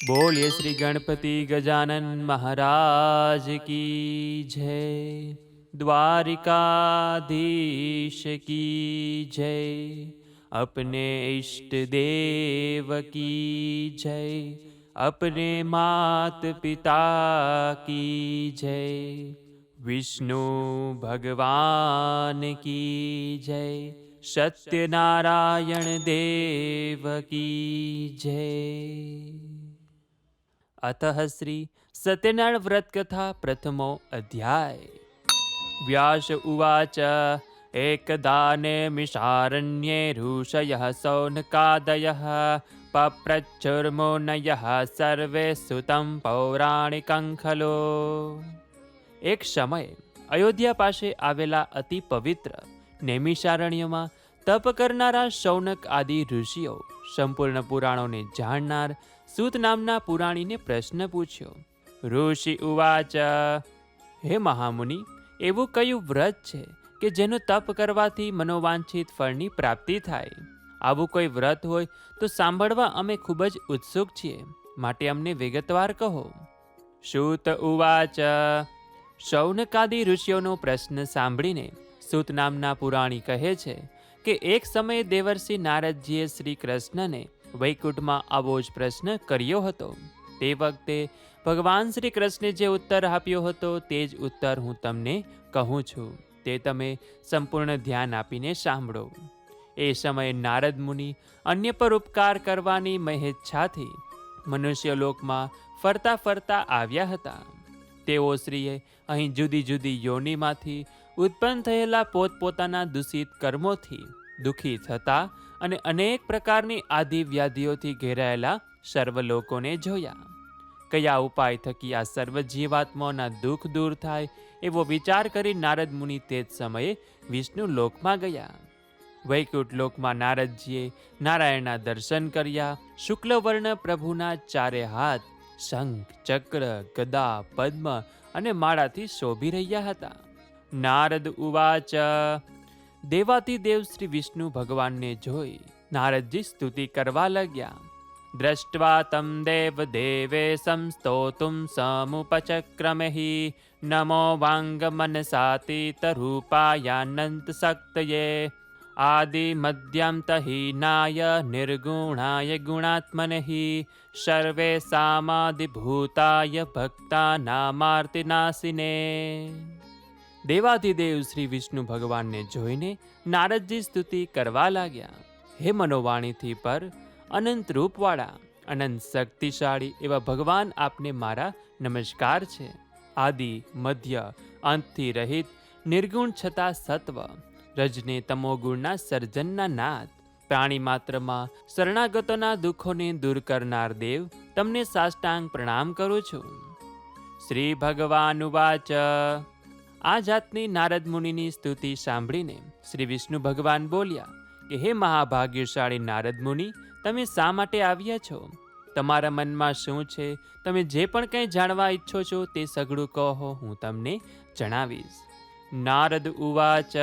बोलिए श्री गणपति गजानन महाराज की जय। द्वारिकाधीश की जय। अपने इष्ट देव की जय। अपने मात पिता की जय। विष्णु भगवान की जय। सत्यनारायण देव की जय। अतः श्री सत्यनारायण व्रत कथा प्रथमो अध्याय। व्यास उवाच एकदानेमिषारण्ये ऋषयः सौनकादयः पप्रच्छुर्मुनयः सर्वे सुतं पौराणिकं खलु। એક સમયે અયોધ્યા પાસે આવેલા અતિ પવિત્ર નૈમિષારણ્યમાં તપ કરનારા શૌનક આદિ ઋષિઓ સંપૂર્ણ પુરાણોને જાણનાર સૂત નામના પુરાણીને પ્રશ્ન પૂછ્યો. ઋષિ ઉવાચ, હે મહામુનિ, એવું કયું વ્રત છે કે જેનું તપ કરવાથી મનોવાંછિત ફળની પ્રાપ્તિ થાય? આવું કોઈ વ્રત હોય તો સાંભળવા અમે ખૂબ જ ઉત્સુક છીએ, માટે અમને વિગતવાર કહો. સૂત ઉવાચ, શૌનકાદિ ઋષિઓનો પ્રશ્ન સાંભળીને સૂત નામના પુરાણી કહે છે કે એક સમયે દેવર્ષિ નારદજીએ શ્રી કૃષ્ણને વૈકુંઠમાં આવો જ પ્રશ્ન કર્યો હતો. તે વખતે ભગવાન શ્રી કૃષ્ણે જે ઉત્તર આપ્યો હતો તે જ ઉત્તર હું તમને કહું છું. તે તમે સંપૂર્ણ ધ્યાન આપીને સાંભળો. એ સમયે નારદ મુનિ અન્ય પર ઉપકાર કરવાની મહેચ્છાથી મનુષ્યલોકમાં ફરતા ફરતા આવ્યા હતા. તેઓ શ્રીએ અહીં જુદી જુદી યોનિમાંથી ઉત્પન્ન થયેલા પોતપોતાના દૂષિત કર્મોથી દુઃખી થતા અને અનેક પ્રકારની આદિ વ્યાધિઓથી ઘેરાયેલા સર્વ લોકોને જોયા. કયા ઉપાય થકી આ સર્વ જીવાત્માઓના દુઃખ દૂર થાય એવો વિચાર કરી નારદ મુનિ તે જ સમયે વિષ્ણુ લોકમાં ગયા. વૈકુંઠ લોકમાં નારદજીએ નારાયણના દર્શન કર્યા. શુક્લવર્ણ પ્રભુના ચારે હાથ શંખ, ચક્ર, ગદા, પદ્મ અને માળાથી શોભી રહ્યા હતા. નારદ ઉવાચ, દેવાતિદેવ શ્રી વિષ્ણુ ભગવાનને જોઈ નારદજી સ્તુતિ કરવા લાગ્યા. દ્રષ્ટ્વા તમ દેવ દેવે સંસ્તોતુમ સમુપચક્રમહિ નમો વાંગ મનસાતીત રૂપાયાનંત શક્તયે આદિ મધ્યંતહીનાય નિર્ગુણાય ગુણાત્મનહિ સર્વે સામાદિભૂતાય ભક્તાનામાર્તિનાશિને. દેવાધિદેવ શ્રી વિષ્ણુ ભગવાનને જોઈને નારદજી સ્તુતિ કરવા લાગ્યા. હે મનોવાણીથી પર અનંત રૂપવાળા, અનંત શક્તિશાળી એવા ભગવાન, આપને મારા નમસ્કાર છે. આદિ મધ્ય અંતથી રહિત નિર્ગુણ છતાં સત્વ રજને તમોગુણના સર્જનના નાથ, પ્રાણી માત્રમાં શરણાગતોના દુઃખોને દૂર કરનાર દેવ, તમને સાષ્ટાંગ પ્રણામ કરું છું. શ્રી ભગવાન ઉવાચ, આ જાતની નારદ મુનિની સ્તુતિ સાંભળીને શ્રી વિષ્ણુ ભગવાન બોલ્યા કે હે મહાભાગ્યશાળી નારદ મુનિ, તમે શા માટે આવ્યા છો? તમારા મનમાં શું છે? તમે જે પણ કંઈ જાણવા ઈચ્છો છો તે સઘળું કહો, હું તમને જણાવીશ. નારદ ઉવાચ,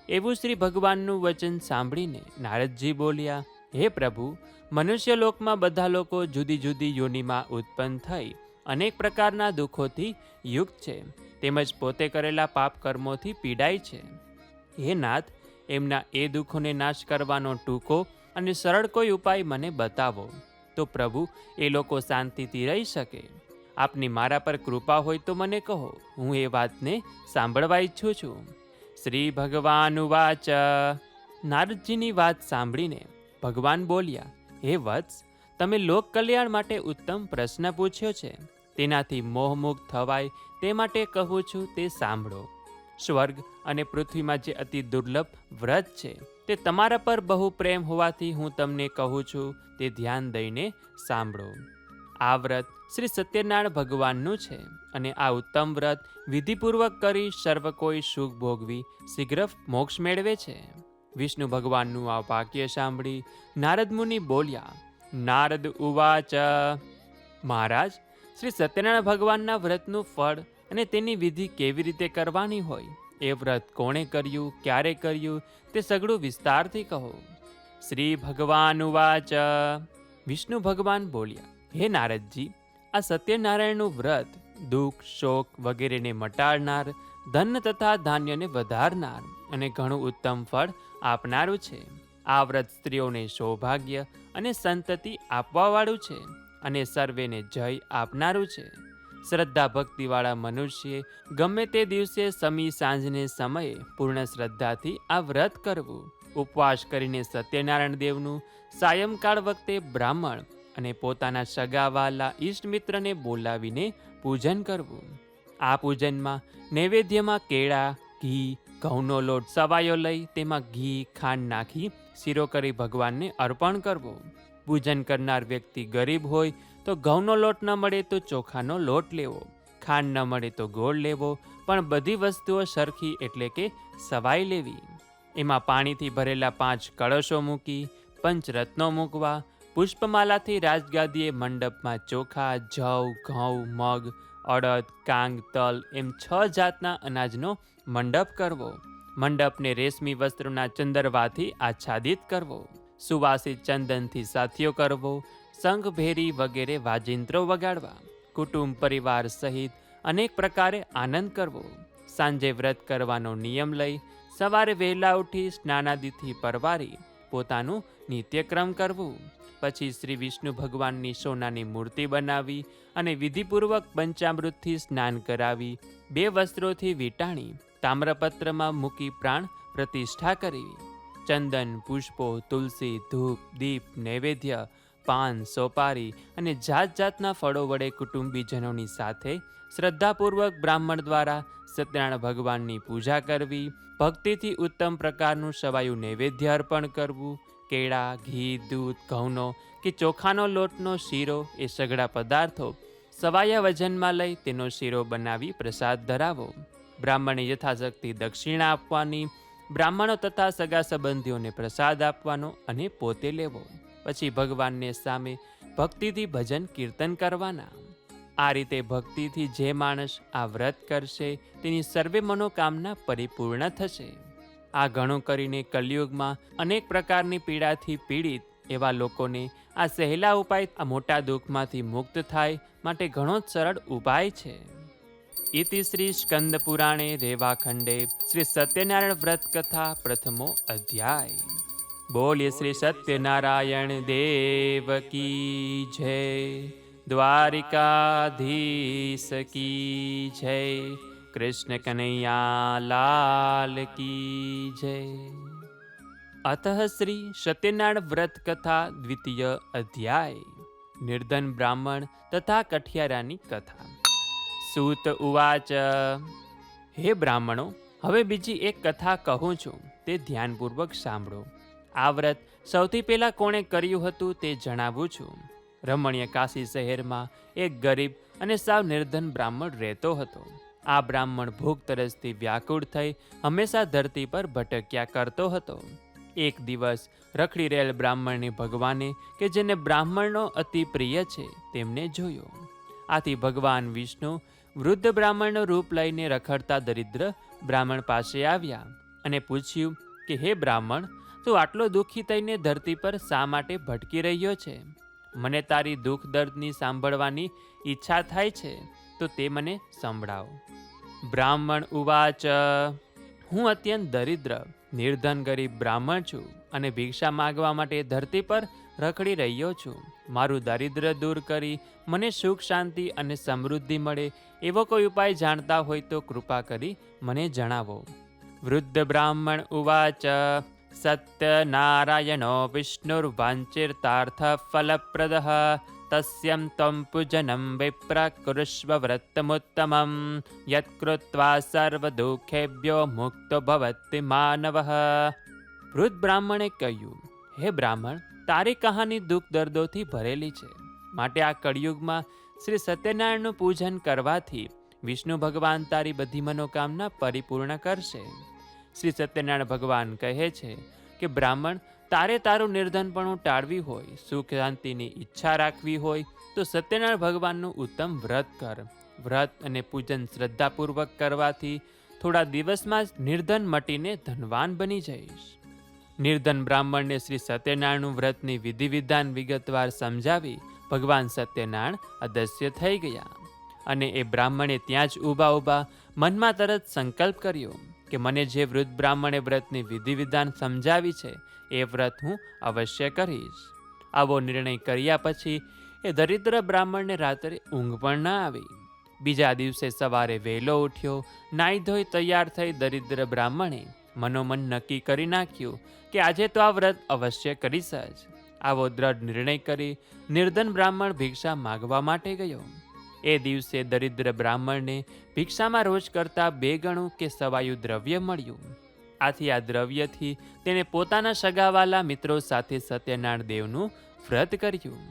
એવું શ્રી ભગવાનનું વચન સાંભળીને નારદજી બોલ્યા, હે પ્રભુ, મનુષ્ય લોકમાં બધા લોકો જુદી જુદી યોનિમાં ઉત્પન્ન થઈ અનેક પ્રકારના દુઃખોથી યુક્ત છે, તેમજ પોતે કરેલા પાપ કર્મોથી પીડાય છે. હે નાથ, એમના એ દુઃખોને નાશ કરવાનો ટૂંકો અને સરળ કોઈ ઉપાય મને બતાવો, તો પ્રભુ એ લોકો શાંતિથી રહી શકે. આપની મારા પર કૃપા હોય તો મને કહો, હું એ વાતને સાંભળવા ઈચ્છું છું. શ્રી ભગવાન ઉવાચ, નારદજીની વાત સાંભળીને ભગવાન બોલ્યા, હે વત્સ, તમે લોક કલ્યાણ માટે ઉત્તમ પ્રશ્ન પૂછ્યો છે. તેનાથી મોહમુક્ત થવાય તે માટે કહું છું, તે સાંભળો. સ્વર્ગ અને પૃથ્વીમાં જે અતિ દુર્લભ વ્રત છે તે તમારા પર બહુ પ્રેમ હોવાથી હું તમને કહું છું, તે ધ્યાન દઈને સાંભળો. આ વ્રત શ્રી સત્યનારાયણ ભગવાનનું છે અને આ ઉત્તમ વ્રત વિધિપૂર્વક કરી સર્વ કોઈ સુખ ભોગવી શીઘ્ર મોક્ષ મેળવે છે. વિષ્ણુ ભગવાનનું આ વાક્ય સાંભળી નારદ મુનિ બોલ્યા. નારદ ઉવાચ, મહારાજ, શ્રી સત્યનારાયણ ભગવાનના વ્રતનું ફળ અને તેની વિધિ કેવી રીતે કરવાની હોય, એ વ્રત કોણે કર્યું, ક્યારે કર્યું, તે સઘળું વિસ્તારથી કહો. શ્રી ભગવાન ઉવાચ, વિષ્ણુ ભગવાન બોલ્યા, હે નારદજી, આ સત્યનારાયણનું વ્રત દુઃખ શોક વગેરેને મટાડનાર, ધન તથા ધાન્યને વધારનાર અને ઘણું ઉત્તમ ફળ આપનારું છે. આ વ્રત સ્ત્રીઓને સૌભાગ્ય અને સંતતિ આપવાવાળું છે અને સર્વેને જય આપનારું છે. શ્રદ્ધા ભક્તિવાળા મનુષ્યે ગમે તે દિવસે સમી સાંજને સમયે પૂર્ણ શ્રદ્ધાથી આ વ્રત કરવું. ઉપવાસ કરીને સત્યનારાયણ દેવનું સાયંકાળ વખતે બ્રાહ્મણ અને પોતાના સગાવાલા ઈષ્ટમિત્રને બોલાવીને પૂજન કરવું. આ પૂજનમાં નૈવેદ્યમાં કેળા, ઘી, ઘઉંનો લોટ સવાયો લઈ તેમાં ઘી ખાંડ નાખી શીરો કરી ભગવાનને અર્પણ કરવો. પૂજન કરનાર વ્યક્તિ ગરીબ હોય તો ઘઉંનો લોટ ન મળે તો ચોખાનો લોટ લેવો, ખાંડ ન મળે તો ગોળ લેવો, પણ બધી વસ્તુઓ સરખી એટલે કે સવાઈ લેવી. એમાં પાણીથી ભરેલા 5 કળશો મૂકી પંચરત્નો મૂકવા. પુષ્પમાલાથી રાજગાદીએ મંડપમાં ચોખા, જવ, ઘઉં, મગ, અડદ, કાંગ, તલ એમ 6 જાતના અનાજનો મંડપ કરવો. મંડપને રેશમી વસ્ત્રોના ચંદરવાથી આચ્છાદિત કરવો. સુવાસિત ચંદનથી સાથિયો કરવો. શંખ, ભેરી વગેરે વાજિંત્રો વગાડવા. કુટુંબ પરિવાર સહિત અનેક પ્રકારે આનંદ કરવો. સાંજે વ્રત કરવાનો નિયમ લઈ સવારે વહેલા ઉઠી સ્નાનાદિથી પરવારી પોતાનું નિત્યક્રમ કરવું. પછી શ્રી વિષ્ણુ ભગવાનની સોનાની મૂર્તિ બનાવી અને વિધિપૂર્વક પંચામૃતથી સ્નાન કરાવી 2 વસ્ત્રોથી વીંટાણી તામ્રપત્રમાં મૂકી પ્રાણ પ્રતિષ્ઠા કરવી. ચંદન, પુષ્પો, તુલસી, ધૂપ, દીપ, નૈવેદ્ય, પાન, સોપારી અને જાત જાતના ફળો વડે કુટુંબીજનોની સાથે શ્રદ્ધાપૂર્વક બ્રાહ્મણ દ્વારા સત્યનારાયણ ભગવાનની પૂજા કરવી. ભક્તિથી ઉત્તમ પ્રકારનું સવાયું નૈવેદ્ય અર્પણ કરવું. કેળા, ઘી, દૂધ, ઘઉંનો કે ચોખાનો લોટનો શીરો એ સઘળા પદાર્થો સવાયા વજનમાં લઈ તેનો શીરો બનાવી પ્રસાદ ધરાવો. બ્રાહ્મણે યથાશક્તિ દક્ષિણા આપવાની. બ્રાહ્મણો તથા સગા સંબંધીઓને પ્રસાદ આપવાનો અને પોતે લેવો. પછી ભગવાનને સામે ભક્તિથી ભજન કીર્તન કરવાના. આ રીતે ભક્તિથી જે માણસ આ વ્રત કરશે તેની સર્વે મનોકામના પરિપૂર્ણ થશે. આ ઘણું કરીને કલિયુગમાં અનેક પ્રકારની પીડાથી પીડિત એવા લોકોને આ સહેલા ઉપાય આ મોટા દુઃખમાંથી મુક્ત થાય માટે ઘણો જ સરળ ઉપાય છે. ઇતિ શ્રી સ્કંદ પુરાણે રેવાખંડે શ્રી સત્યનારાયણ વ્રત કથા પ્રથમો અધ્યાય. બોલીએ શ્રી સત્યનારાયણ દેવ કી જય. દ્વારિકાધીશ કી જય. કૃષ્ણ કનૈયા લાલ કી જય. અતઃ શ્રી સત્યનારાયણ વ્રત કથા દ્વિતીય અધ્યાય. નિર્ધન બ્રાહ્મણ તથા કઠિયારાની કથા. સૂત ઉવાચ. હે બ્રાહ્મણો, હવે બીજી એક કથા કહું છું, તે ધ્યાનપૂર્વક સાંભળો. આ વ્રત સૌથી પહેલાં કોણે કર્યું હતું તે જણાવું છું. રમણીય કાશી શહેરમાં એક ગરીબ અને સાવ નિર્ધન બ્રાહ્મણ રહેતો હતો. આ બ્રાહ્મણ ભૂખ તરસથી વ્યાકુળ થઈ હંમેશા ધરતી પર ભટક્યા કરતો હતો. એક દિવસ રખડી રહેલ બ્રાહ્મણને ભગવાને, કે જેને બ્રાહ્મણનો અતિ પ્રિય છે, તેમને જોયો. આથી ભગવાન વિષ્ણુ વૃદ્ધ બ્રાહ્મણનું રૂપ લઈને રખડતા દરિદ્ર બ્રાહ્મણ પાસે આવ્યા અને પૂછ્યું કે હે બ્રાહ્મણ, તું આટલો દુઃખી થઈને ધરતી પર શા માટે ભટકી રહ્યો છે? મને તારી દુઃખ દર્દની સાંભળવાની ઈચ્છા થાય છે, તો તે મને સંભળાવ. બ્રાહ્મણ ઉવાચ. હું અત્યંત દરિદ્ર નિર્ધન ગરીબ બ્રાહ્મણ છું અને ભિક્ષા માગવા માટે ધરતી પર રખડી રહ્યો છું. મારું દારિદ્ર્ય દૂર કરી મને સુખ શાંતિ અને સમૃદ્ધિ મળે એવો કોઈ ઉપાય જાણતા હોય તો કૃપા કરી મને જણાવો. વૃદ્ધ બ્રાહ્મણ ઉવાચ. સત્યનારાયણો વિષ્ણુર્વાંચિતાર્થ ફલપ્રદઃ તસ્યં ત્વં પૂજનં વિપ્ર કુરુષ્વ વ્રતમુત્તમં યત્કૃત્વા સર્વદુઃખેભ્યો મુક્તો ભવતિ માનવઃ. વૃદ્ધ બ્રાહ્મણે કહ્યું, હે બ્રાહ્મણ, તારી કહાની દુઃખ દર્દોથી ભરેલી છે, માટે આ કળિયુગમાં શ્રી સત્યનારાયણનું પૂજન કરવાથી વિષ્ણુ ભગવાન તારી બધી મનોકામના પરિપૂર્ણ કરશે. શ્રી સત્યનારાયણ ભગવાન કહે છે કે બ્રાહ્મણ, તારે તારું નિર્ધનપણું ટાળવી હોય, સુખ શાંતિની ઈચ્છા રાખવી હોય તો સત્યનારાયણ ભગવાનનું ઉત્તમ વ્રત કર. વ્રત અને પૂજન શ્રદ્ધાપૂર્વક કરવાથી થોડા દિવસમાં જ નિર્ધન મટીને ધનવાન બની જઈશ. નિર્ધન બ્રાહ્મણને શ્રી સત્યનારાયણનું વ્રતની વિધિ વિધાન વિગતવાર સમજાવી ભગવાન સત્યનારાયણ અદસ્ય થઈ ગયા અને એ બ્રાહ્મણે ત્યાં જ ઊભા ઊભા મનમાં તરત સંકલ્પ કર્યો કે મને જે વૃદ્ધ બ્રાહ્મણે વ્રતની વિધિ વિધાન સમજાવી છે એ વ્રત હું અવશ્ય કરીશ. આવો નિર્ણય કર્યા પછી એ દરિદ્ર બ્રાહ્મણને રાત્રે ઊંઘ પણ ન આવી. બીજા દિવસે સવારે વહેલો ઉઠ્યો, નાહી ધોઈ તૈયાર થઈ દરિદ્ર બ્રાહ્મણે મનોમન નક્કી કરી નાખ્યું કે આજે તો આ વ્રત અવશ્ય કરીશ જ. આવો દ્રઢ નિર્ણય કરી નિર્ધન બ્રાહ્મણ ભિક્ષા માગવા માટે ગયો. એ દિવસે દરિદ્ર બ્રાહ્મણને ભિક્ષામાં રોજ કરતાં 2 ગણું કે સવાયું દ્રવ્ય મળ્યું. આથી આ દ્રવ્યથી તેણે પોતાના સગાવાલા મિત્રો સાથે સત્યનારાયણ દેવનું વ્રત કર્યું.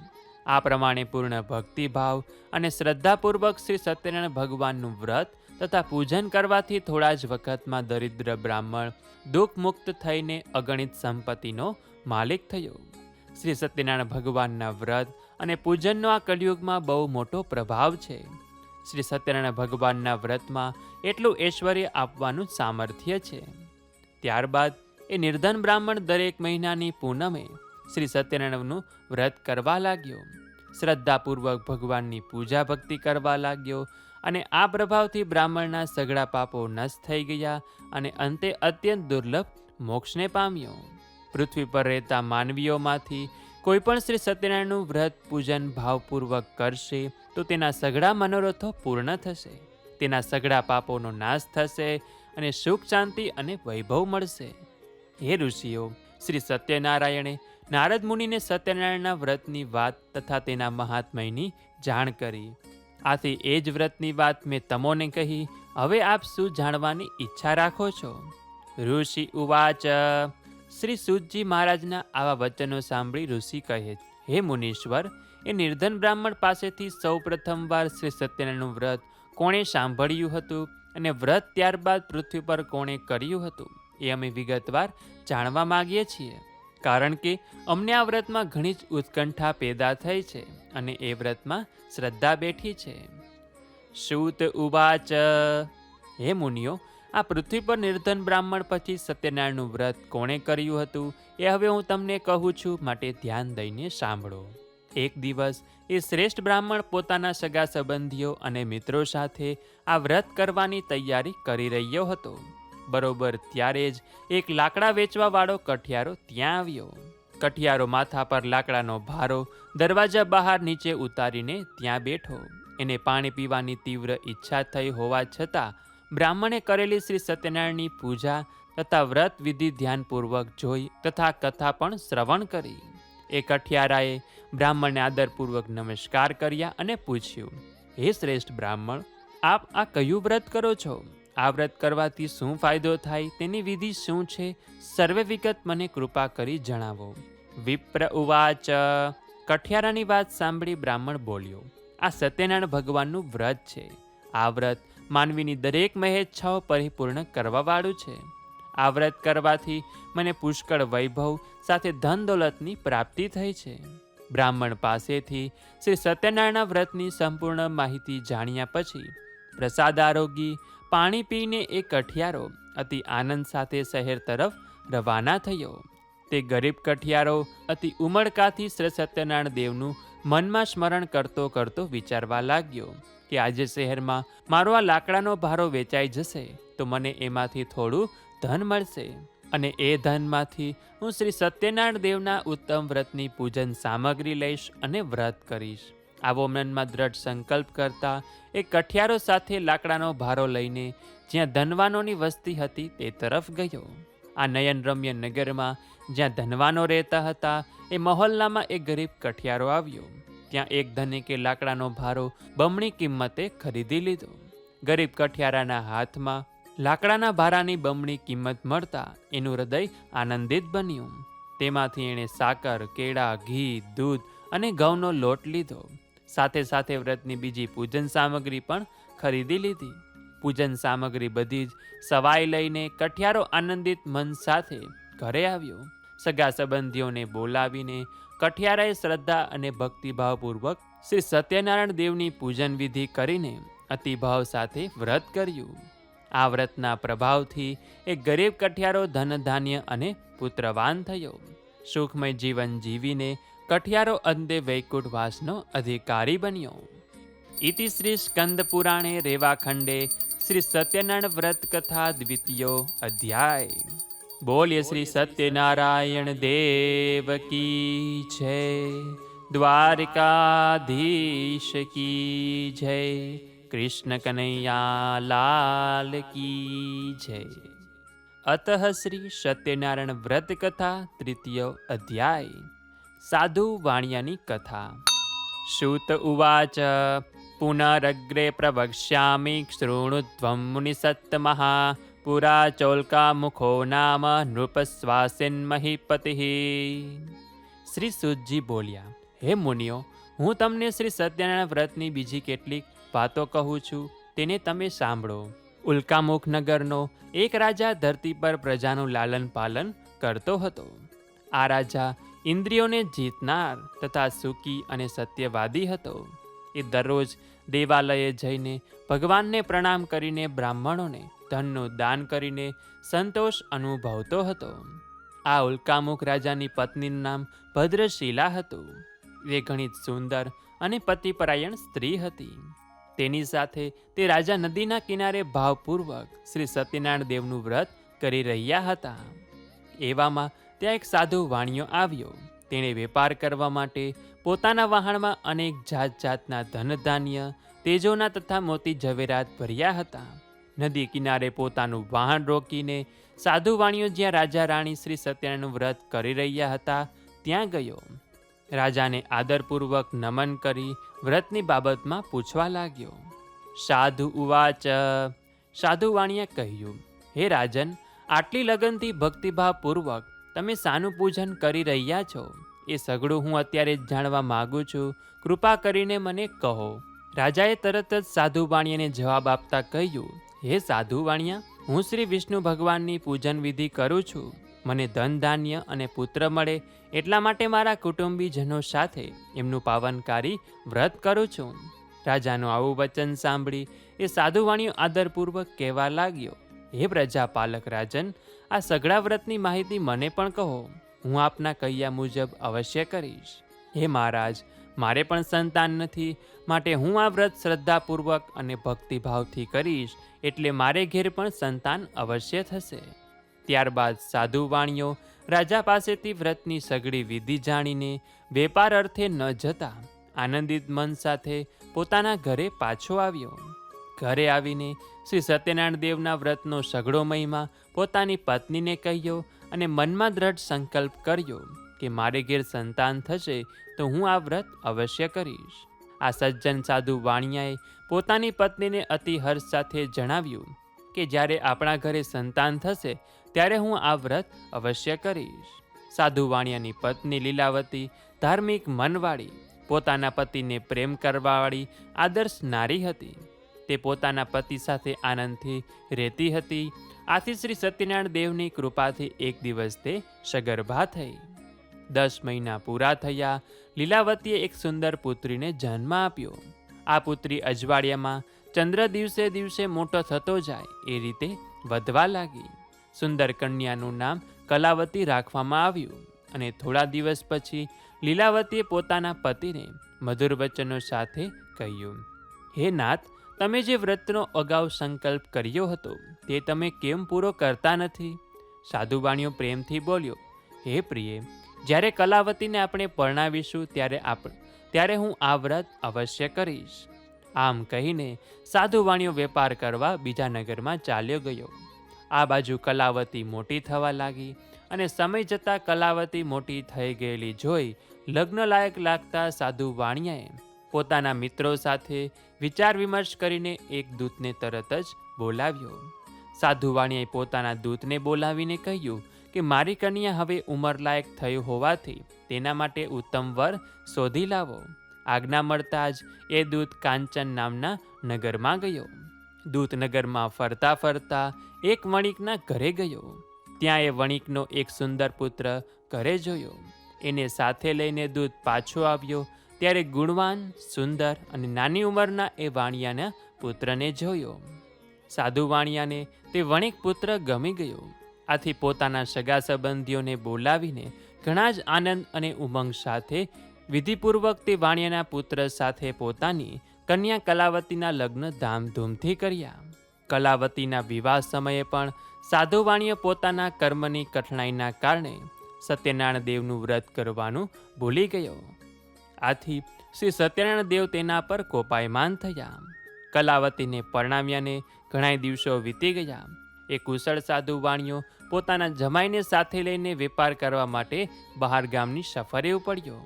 આ પ્રમાણે પૂર્ણ ભક્તિભાવ અને શ્રદ્ધાપૂર્વક શ્રી સત્યનારાયણ ભગવાનનું વ્રત તથા પૂજન કરવાથી થોડા જ વખતમાં દરિદ્ર બ્રાહ્મણ દુઃખ મુક્ત થઈને અગણિત સંપત્તિનો માલિક થયો. શ્રી સત્યનારાયણ ભગવાનના વ્રત અને પૂજનનો આ કલિયુગમાં બહુ મોટો પ્રભાવ છે. શ્રી સત્યનારાયણ ભગવાનના વ્રતમાં એટલું ઐશ્વર્ય આપવાનું સામર્થ્ય છે. ત્યારબાદ એ નિર્ધન બ્રાહ્મણ દરેક મહિનાની પૂનમે શ્રી સત્યનારાયણનું વ્રત કરવા લાગ્યો. શ્રદ્ધાપૂર્વક ભગવાનની પૂજા ભક્તિ કરવા લાગ્યો અને આ પ્રભાવથી બ્રાહ્મણના સઘળા પાપો નષ્ટ થઈ ગયા અને અંતે અત્યંત દુર્લભ મોક્ષને પામ્યો. પૃથ્વી પર રહેતા માનવીઓમાંથી કોઈ પણ શ્રી સત્યનારાયણનું વ્રત પૂજન ભાવપૂર્વક કરશે તો તેના સઘળા મનોરથો પૂર્ણ થશે, તેના સઘળા પાપોનો નાશ થશે અને સુખ શાંતિ અને વૈભવ મળશે. હે ઋષિઓ, શ્રી સત્યનારાયણે નારદ મુનિને સત્યનારાયણના વ્રતની વાત તથા તેના મહાત્મયની જાણ કરી. આથી એ જ વ્રતની વાત મેં તમોને કહી. હવે આપ શું જાણવાની ઈચ્છા રાખો છો? ઋષિ ઉવાચ. શ્રી સૂતજી મહારાજના આવા વચનો સાંભળી ઋષિ કહે, હે મુનીશ્વર, એ નિર્ધન બ્રાહ્મણ પાસેથી સૌ પ્રથમવાર શ્રી સત્યનારાયણનું વ્રત કોણે સાંભળ્યું હતું અને વ્રત ત્યારબાદ પૃથ્વી પર કોણે કર્યું હતું એ અમે વિગતવાર જાણવા માગીએ છીએ, કારણ કે અમને આ વ્રતમાં ઘણી જ ઉત્કંઠા પેદા થઈ છે અને એ વ્રતમાં શ્રદ્ધા બેઠી છે. સૂત ઉવાચ. હે મુનિઓ, આ પૃથ્વી પર નિર્ધન બ્રાહ્મણ પછી સત્યનારાયણનું વ્રત કોણે કર્યું હતું એ હવે હું તમને કહું છું, માટે ધ્યાન દઈને સાંભળો. એક દિવસ એ શ્રેષ્ઠ બ્રાહ્મણ પોતાના સગા સંબંધીઓ અને મિત્રો સાથે આ વ્રત કરવાની તૈયારી કરી રહ્યો હતો. બરોબર ત્યારે જ એક લાકડા વેચવા વાળો કઠિયારો ત્યાં આવ્યો. કઠિયારો માથા પર લાકડાનો ભારો દરવાજા બહાર નીચે ઉતારીને ત્યાં બેઠો. એને પાણી પીવાની તીવ્ર ઈચ્છા થઈ હોવા છતાં બ્રાહ્મણે કરેલી શ્રી સત્યનારાયણની પૂજા તથા વ્રત વિધિ ધ્યાનપૂર્વક જોઈ તથા કથા પણ શ્રવણ કરી. એ કઠિયારાએ બ્રાહ્મણને આદરપૂર્વક નમસ્કાર કર્યા અને પૂછ્યું, હે શ્રેષ્ઠ બ્રાહ્મણ, આપ આ કયું વ્રત કરો છો? આ વ્રત કરવાથી શું ફાયદો થાય, તેની વિધિ શું છે? સર્વે વિગત મને કૃપા કરી જણાવો. વિપ્ર ઉવાચ. કઠિયારાની વાત સાંભળી બ્રાહ્મણ બોલ્યો, આ સત્યનારાયણ ભગવાનનું વ્રત છે. આ વ્રત માનવીની દરેક મહેચ્છાઓ પરિપૂર્ણ કરવાવાળું છે. આ વ્રત કરવાથી મને પુષ્કળ વૈભવ સાથે ધન દોલતની પ્રાપ્તિ થઈ છે. બ્રાહ્મણ પાસેથી શ્રી સત્યનારાયણના વ્રતની સંપૂર્ણ માહિતી જાણ્યા પછી પ્રસાદ આરોગી પાણી પીને એ કઠિયારો અતિ આનંદ સાથે શહેર તરફ રવાના થયો. તે ગરીબ કઠિયારો અતિ ઉમળકાથી શ્રી સત્યનારાયણ દેવનું મનમાં સ્મરણ કરતો કરતો વિચારવા લાગ્યો કે આજે શહેરમાં મારો આ લાકડાનો ભારો વેચાઈ જશે તો મને એમાંથી થોડું ધન મળશે અને એ ધનમાંથી હું શ્રી સત્યનારાયણ દેવના ઉત્તમ વ્રતની પૂજન સામગ્રી લઈશ અને વ્રત કરીશ. આવો મનમાં દ્રઢ સંકલ્પ કરતા એ કઠિયારો સાથે લાકડાનો ભારો લઈને જ્યાં ધનવાનોની વસ્તી હતી તે તરફ ગયો. આ નયનરમ્ય નગરમાં જ્યાં ધનવાનો રહેતા હતા એ મહોલ્લામાં એક ગરીબ કઠિયારો આવ્યો. ત્યાં એક ધનિકે લાકડાનો ભારો બમણી કિંમતે ખરીદી લીધો. ગરીબ કઠિયારાના હાથમાં લાકડાના ભારાની બમણી કિંમત મળતા એનું હૃદય આનંદિત બન્યું. તેમાંથી એણે સાકર, કેળા, ઘી, દૂધ અને ઘઉંનો લોટ લીધો. સાથે સાથે વ્રતની બીજી પૂજન સામગ્રી પણ ખરીદી લીધી. પૂજન સામગ્રી બધી જ સવાઈ લઈને કઠિયારો આનંદિત મન સાથે ઘરે આવ્યો. સગા સંબંધીઓને બોલાવીને કઠિયારાએ શ્રદ્ધા અને ભક્તિભાવપૂર્વક શ્રી સત્યનારાયણ દેવની પૂજન વિધિ કરીને અતિભાવ સાથે વ્રત કર્યું. આ વ્રતના પ્રભાવથી એક ગરીબ કઠિયારો ધન ધાન્ય અને પુત્રવાન થયો. સુખમય જીવન જીવીને કઠિયારો અંતે વૈકુંઠવાસનો અધિકારી બન્યો. ઇતિ શ્રી સ્કંદ પુરાણે રેવાખંડે શ્રી સત્યનારાયણ વ્રત કથા દ્વિતીયો અધ્યાય. બોલ્ય શ્રી સત્યનારાયણ દેવ કી જય. દ્વારકાધીશ કી જય. કૃષ્ણ કનૈયા લાલ કી જય. અતઃ શ્રી સત્યનારાયણ વ્રત કથા તૃતીયો અધ્યાય. સાધુ વાણિયાની કથા. સૂત ઉવાચ પુનરગ્રે પ્રવક્ષ્યામિ શૃણુત્વં મુનિસત્તમઃ પુરા ચૌલ્કા મુખો નામ નૃપસ્વાસેન મહીપતિઃ. શ્રી સૂતજી બોલ્યા, હે મુનિઓ, હું તમને શ્રી સત્યનારાયણ વ્રતની બીજી કેટલીક વાતો કહું છું, તેને તમે સાંભળો. ઉલ્કામુખ નગરનો એક રાજા ધરતી પર પ્રજાનું લાલન પાલન કરતો હતો. આ રાજા ઇન્દ્રિયોને જીતનાર તથા સુખી અને સત્યવાદી હતો. એ દરરોજ દેવાલયે જઈને ભગવાનને પ્રણામ કરીને બ્રાહ્મણોને ધનનું દાન કરીને સંતોષ અનુભવતો હતો. આ ઉલ્કામુખ રાજાની પત્નીનું નામ ભદ્રશીલા હતું. એ ઘણી સુંદર અને પતિપરાયણ સ્ત્રી હતી. તેની સાથે તે રાજા નદીના કિનારે ભાવપૂર્વક શ્રી સત્યનારાયણ દેવનું વ્રત કરી રહ્યા હતા. એવામાં ત્યાં એક સાધુ વાણિયો આવ્યો. તેણે વેપાર કરવા માટે પોતાના વહાણમાં અનેક જાત જાતના ધનધાન્ય, તેજોના તથા મોતી ઝવેરાત ભર્યા હતા. નદી કિનારે પોતાનું વાહન રોકીને સાધુ વાણિયો જ્યાં રાજા રાણી શ્રી સત્યનારાયણનું વ્રત કરી રહ્યા હતા ત્યાં ગયો. રાજાને આદરપૂર્વક નમન કરી વ્રતની બાબતમાં પૂછવા લાગ્યો. સાધુ ઉવાચ. સાધુ વાણિયા કહ્યું, હે રાજન, આટલી લગનથી ભક્તિભાવપૂર્વક તમે શાનું પૂજન કરી રહ્યા છો એ સઘળું હું અત્યારે જ જાણવા માગું છું. કૃપા કરીને મને કહો. રાજાએ તરત જ સાધુ વાણિયાને જવાબ આપતા કહ્યું, હે સાધુ વાણિયા, હું શ્રી વિષ્ણુ ભગવાનની પૂજન વિધિ કરું છું. મને ધન ધાન્ય અને પુત્ર મળે એટલા માટે મારા કુટુંબીજનો સાથે એમનું પાવનકારી વ્રત કરું છું. રાજાનું આવું વચન સાંભળી એ સાધુ વાણિયો આદરપૂર્વક કહેવા લાગ્યો, હે પ્રજાપાલક રાજન, આ સઘળા વ્રતની માહિતી મને પણ કહો. હું આપના કહ્યા મુજબ અવશ્ય કરીશ. હે મહારાજ, મારે પણ સંતાન નથી, માટે હું આ વ્રત શ્રદ્ધાપૂર્વક અને ભક્તિભાવથી કરીશ, એટલે મારે ઘેર પણ સંતાન અવશ્ય થશે. ત્યારબાદ સાધુ વાણિયો રાજા પાસેથી વ્રતની સઘળી વિધિ જાણીને વેપાર અર્થે ન જતા આનંદિત મન સાથે પોતાના ઘરે પાછો આવ્યો. ઘરે આવીને શ્રી સત્યનારાયણ દેવના વ્રતનો સઘળો મહિમા પોતાની પત્નીને કહ્યો અને મનમાં દ્રઢ સંકલ્પ કર્યો કે મારે ઘેર સંતાન થશે તો હું આ વ્રત અવશ્ય કરીશ. આ સજ્જન સાધુ વાણિયાએ પોતાની પત્નીને અતિ હર્ષ સાથે જણાવ્યું કે જ્યારે આપણા ઘરે સંતાન થશે ત્યારે હું આ વ્રત અવશ્ય કરીશ. સાધુ વાણિયાની પત્ની લીલાવતી ધાર્મિક મનવાળી, પોતાના પતિને પ્રેમ કરવાવાળી આદર્શ નારી હતી. તે પોતાના પતિ સાથે આનંદથી રહેતી હતી. આથી શ્રી સત્યનારાયણ દેવની કૃપાથી એક દિવસ તે સગર્ભા થઈ. 10 મહિના પૂરા થયા. લીલાવતીએ એક સુંદર પુત્રીને જન્મ આપ્યો. આ પુત્રી અજવાળિયામાં ચંદ્ર દિવસે દિવસે મોટો થતો જાય એ રીતે વધવા લાગી. સુંદર કન્યાનું નામ કલાવતી રાખવામાં આવ્યું અને થોડા દિવસ પછી લીલાવતીએ પોતાના પતિને મધુર વચનો સાથે કહ્યું, હે નાથ, તમે જે વ્રતનો અગાઉ સંકલ્પ કર્યો હતો તે તમે કેમ પૂરો કરતા નથી? સાધુ વાણિયો પ્રેમથી બોલ્યો, હે પ્રિય, જ્યારે કલાવતીને આપણે પરણાવીશું ત્યારે હું આ વ્રત અવશ્ય કરીશ. આમ કહીને સાધુ વાણિયો વેપાર કરવા બીજા નગરમાં ચાલ્યો ગયો. આ બાજુ કલાવતી મોટી થવા લાગી અને સમય જતાં કલાવતી મોટી થઈ ગયેલી જોઈ લગ્ન લાયક લાગતા સાધુ વાણિયાએ પોતાના મિત્રો સાથે વિચાર વિમર્શ કરીને એક દૂતને તરત જ બોલાવ્યો. સાધુ વાણિયાએ પોતાના દૂતને બોલાવીને કહ્યું કે મારી કન્યા હવે ઉંમરલાયક થયું હોવાથી તેના માટે ઉત્તમ વર શોધી લાવો. આજ્ઞા મળતા જ એ દૂત કાંચન નામના નગરમાં ગયો. દૂત નગરમાં ફરતા ફરતા એક વણિકના ઘરે ગયો. ત્યાં એ વણિકનો એક સુંદર પુત્ર ઘરે જોયો. એને સાથે લઈને દૂત પાછો આવ્યો ત્યારે ગુણવાન, સુંદર અને નાની ઉંમરના એ વાણિયાના પુત્રને જોયો. સાધુ વાણિયાને તે વણિક પુત્ર ગમી ગયો. આથી પોતાના સગા સંબંધીઓને બોલાવીને ઘણા જ આનંદ અને ઉમંગ સાથે વિધિપૂર્વક તે વાણિયાના પુત્ર સાથે પોતાની કન્યા કલાવતીના લગ્ન ધામધૂમથી કર્યા. કલાવતીના વિવાહ સમયે પણ સાધુ વાણિયો પોતાના કર્મની કઠણાઈના કારણે સત્યનારાયણ દેવનું વ્રત કરવાનું ભૂલી ગયો. આથી શ્રી સત્યનારાયણ દેવ તેના પર કોપાયમાન થયા. કલાવતીને પરણાવ્યાને ઘણા દિવસો વીતી ગયા. એ કુશળ સાધુ વાણિયો પોતાના જમાઈને સાથે લઈને વેપાર કરવા માટે બહાર ગામની સફરે ઉપડ્યો.